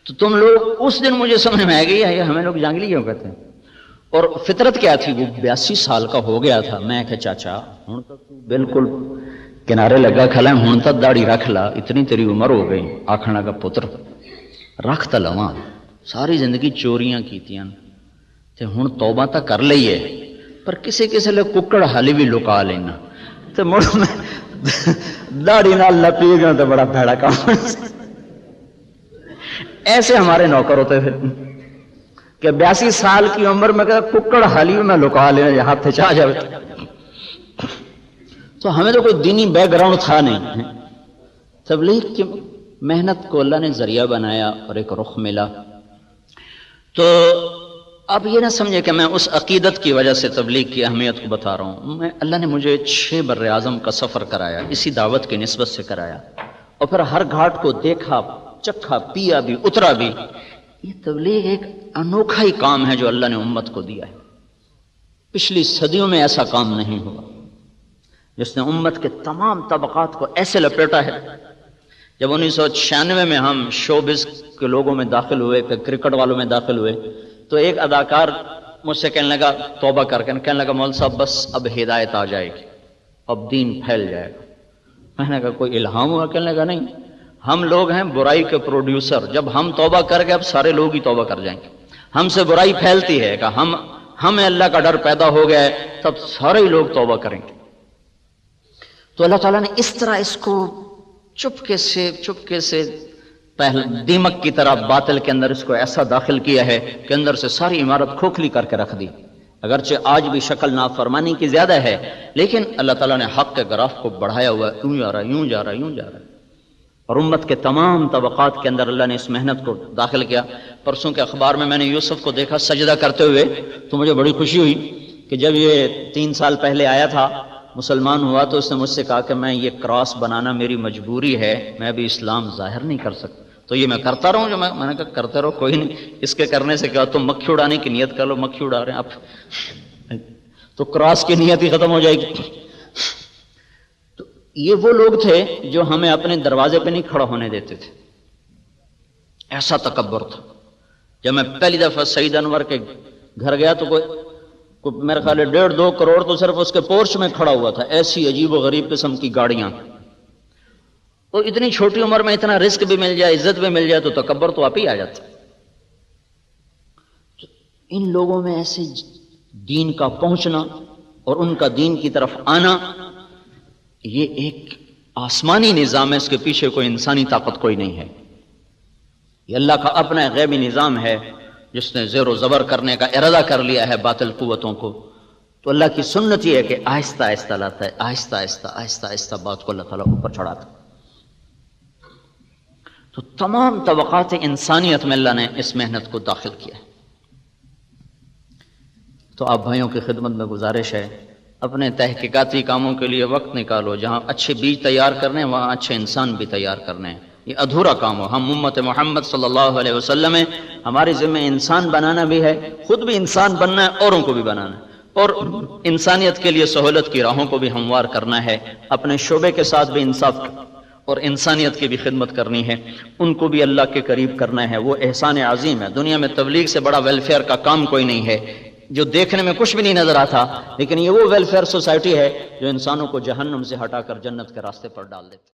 تو تم لوگ، اس دن مجھے سمجھ میں آ گئی ہے ہمیں لوگ جانگلی کیوں کہتے ہیں۔ اور فطرت کیا تھی؟ وہ 82 سال کا ہو گیا تھا۔ میں کہ چاچا ہوں تو بالکل کنارے لگا کھلا ہے، ہوں تو داڑھی رکھ لا، اتنی تیری عمر ہو گئی۔ آکھنا کا پتر رکھ تا لواں، ساری زندگی چوریاں کیتیاں تے ہن توبہ تا کر لئیے، پر کسے لے ککڑ حالی بھی لکا لینا تے مڑ میں داڑھی نال لپی گیا تو بڑا بھڑا کام۔ ایسے ہمارے نوکر ہوتے تھے کہ 82 سال کی عمر میں کہ ککڑ حالی میں لکا لینا، یہ ہاتھ چاہ جائے۔ تو ہمیں تو کوئی دینی بیک گراؤنڈ تھا نہیں۔ تبلیغ کی محنت کو اللہ نے ذریعہ بنایا اور ایک رخ ملا۔ تو اب یہ نہ سمجھے کہ میں اس عقیدت کی وجہ سے تبلیغ کی اہمیت کو بتا رہا ہوں۔ اللہ نے مجھے 6 بر اعظم کا سفر کرایا، اسی دعوت کی نسبت سے کرایا، اور پھر ہر گھاٹ کو دیکھا، چکھا، پیا بھی، اترا بھی۔ یہ تبلیغ ایک انوکھا ہی کام ہے جو اللہ نے امت کو دیا ہے۔ پچھلی صدیوں میں ایسا کام نہیں ہوا جس نے امت کے تمام طبقات کو ایسے لپیٹا ہے۔ جب 1996 میں ہم شوبز کے لوگوں میں داخل ہوئے، کرکٹ والوں میں داخل ہوئے، تو ایک اداکار مجھ سے کہنے لگا، توبہ کر کے کہنے لگا مول صاحب بس اب ہدایت آ جائے گی، اب دین پھیل جائے گا۔ میں نے کہا کوئی الہام ہوا؟ کہنے لگا نہیں، ہم لوگ ہیں برائی کے پروڈیوسر. جب ہم توبہ کر گئے اب سارے لوگ ہی توبہ کر جائیں گے. ہم سے برائی پھیلتی ہے کہ ہمیں اللہ کا ڈر پیدا ہو گیا ہے, تب سارے لوگ توبہ کریں گے. تو اللہ تعالیٰ نے اس طرح اس کو چپکے سے دیمک کی طرح باطل کے اندر اس کو ایسا داخل کیا ہے کہ اندر سے ساری عمارت کھوکھلی کر کے رکھ دی. اگرچہ آج بھی شکل نافرمانی کی زیادہ ہے, لیکن اللہ تعالیٰ نے حق کے گراف کو بڑھایا ہوا ہے, یوں جا رہا ہے, یوں جا رہا ہے, یوں جا رہا ہے. اور امت کے تمام طبقات کے اندر اللہ نے اس محنت کو داخل کیا. پرسوں کے اخبار میں نے یوسف کو دیکھا سجدہ کرتے ہوئے, تو مجھے بڑی خوشی ہوئی کہ جب یہ 3 سال پہلے آیا تھا, مسلمان ہوا, تو اس نے مجھ سے کہا کہ میں یہ کراس بنانا میری مجبوری ہے, میں بھی اسلام ظاہر نہیں کر سکتا. تو یہ میں کرتا رہوں, جو میں نے کہا کرتے رہو, کوئی نہیں, اس کے کرنے سے کیا, تم مکھی اڑانے کی نیت کر لو, مکھی اڑا رہے ہیں آپ, تو کراس کی نیت ہی ختم ہو جائے گی. تو یہ وہ لوگ تھے جو ہمیں اپنے دروازے پہ نہیں کھڑا ہونے دیتے تھے, ایسا تکبر تھا. جب میں پہلی دفعہ سعید انور کے گھر گیا تو کوئی میرے خیال ہے 1.5-2 کروڑ تو صرف اس کے پورچ میں کھڑا ہوا تھا, ایسی عجیب و غریب قسم کی گاڑیاں. تو اتنی چھوٹی عمر میں اتنا رزق بھی مل جائے, عزت بھی مل جائے, تو تکبر تو آپ ہی آ جاتا. ان لوگوں میں ایسے دین کا پہنچنا اور ان کا دین کی طرف آنا, یہ ایک آسمانی نظام ہے, اس کے پیچھے کوئی انسانی طاقت کوئی نہیں ہے. یہ اللہ کا اپنا غیبی نظام ہے جس نے زیر و زبر کرنے کا ارادہ کر لیا ہے باطل قوتوں کو. تو اللہ کی سنت یہ ہے کہ آہستہ آہستہ لاتا ہے, آہستہ آہستہ بات کو اللہ تعالیٰ اوپر چڑھاتا ہے. تو تمام طبقات انسانیت میں اللہ نے اس محنت کو داخل کیا ہے. تو آپ بھائیوں کی خدمت میں گزارش ہے, اپنے تحقیقاتی کاموں کے لیے وقت نکالو. جہاں اچھے بیج تیار کرنے ہیں وہاں اچھے انسان بھی تیار کرنے ہیں. یہ ادھورا کام ہو. ہم امت محمد صلی اللہ علیہ وسلم ہیں, ہماری ذمہ انسان بنانا بھی ہے, خود بھی انسان بننا ہے, اوروں کو بھی بنانا ہے, اور انسانیت کے لیے سہولت کی راہوں کو بھی ہموار کرنا ہے. اپنے شعبے کے ساتھ بھی انصاف اور انسانیت کی بھی خدمت کرنی ہے, ان کو بھی اللہ کے قریب کرنا ہے. وہ احسان عظیم ہے. دنیا میں تبلیغ سے بڑا ویلفیئر کا کام کوئی نہیں ہے, جو دیکھنے میں کچھ بھی نہیں نظر آتا, لیکن یہ وہ ویلفیئر سوسائٹی ہے جو انسانوں کو جہنم سے ہٹا کر جنت کے راستے پر ڈال دیتی.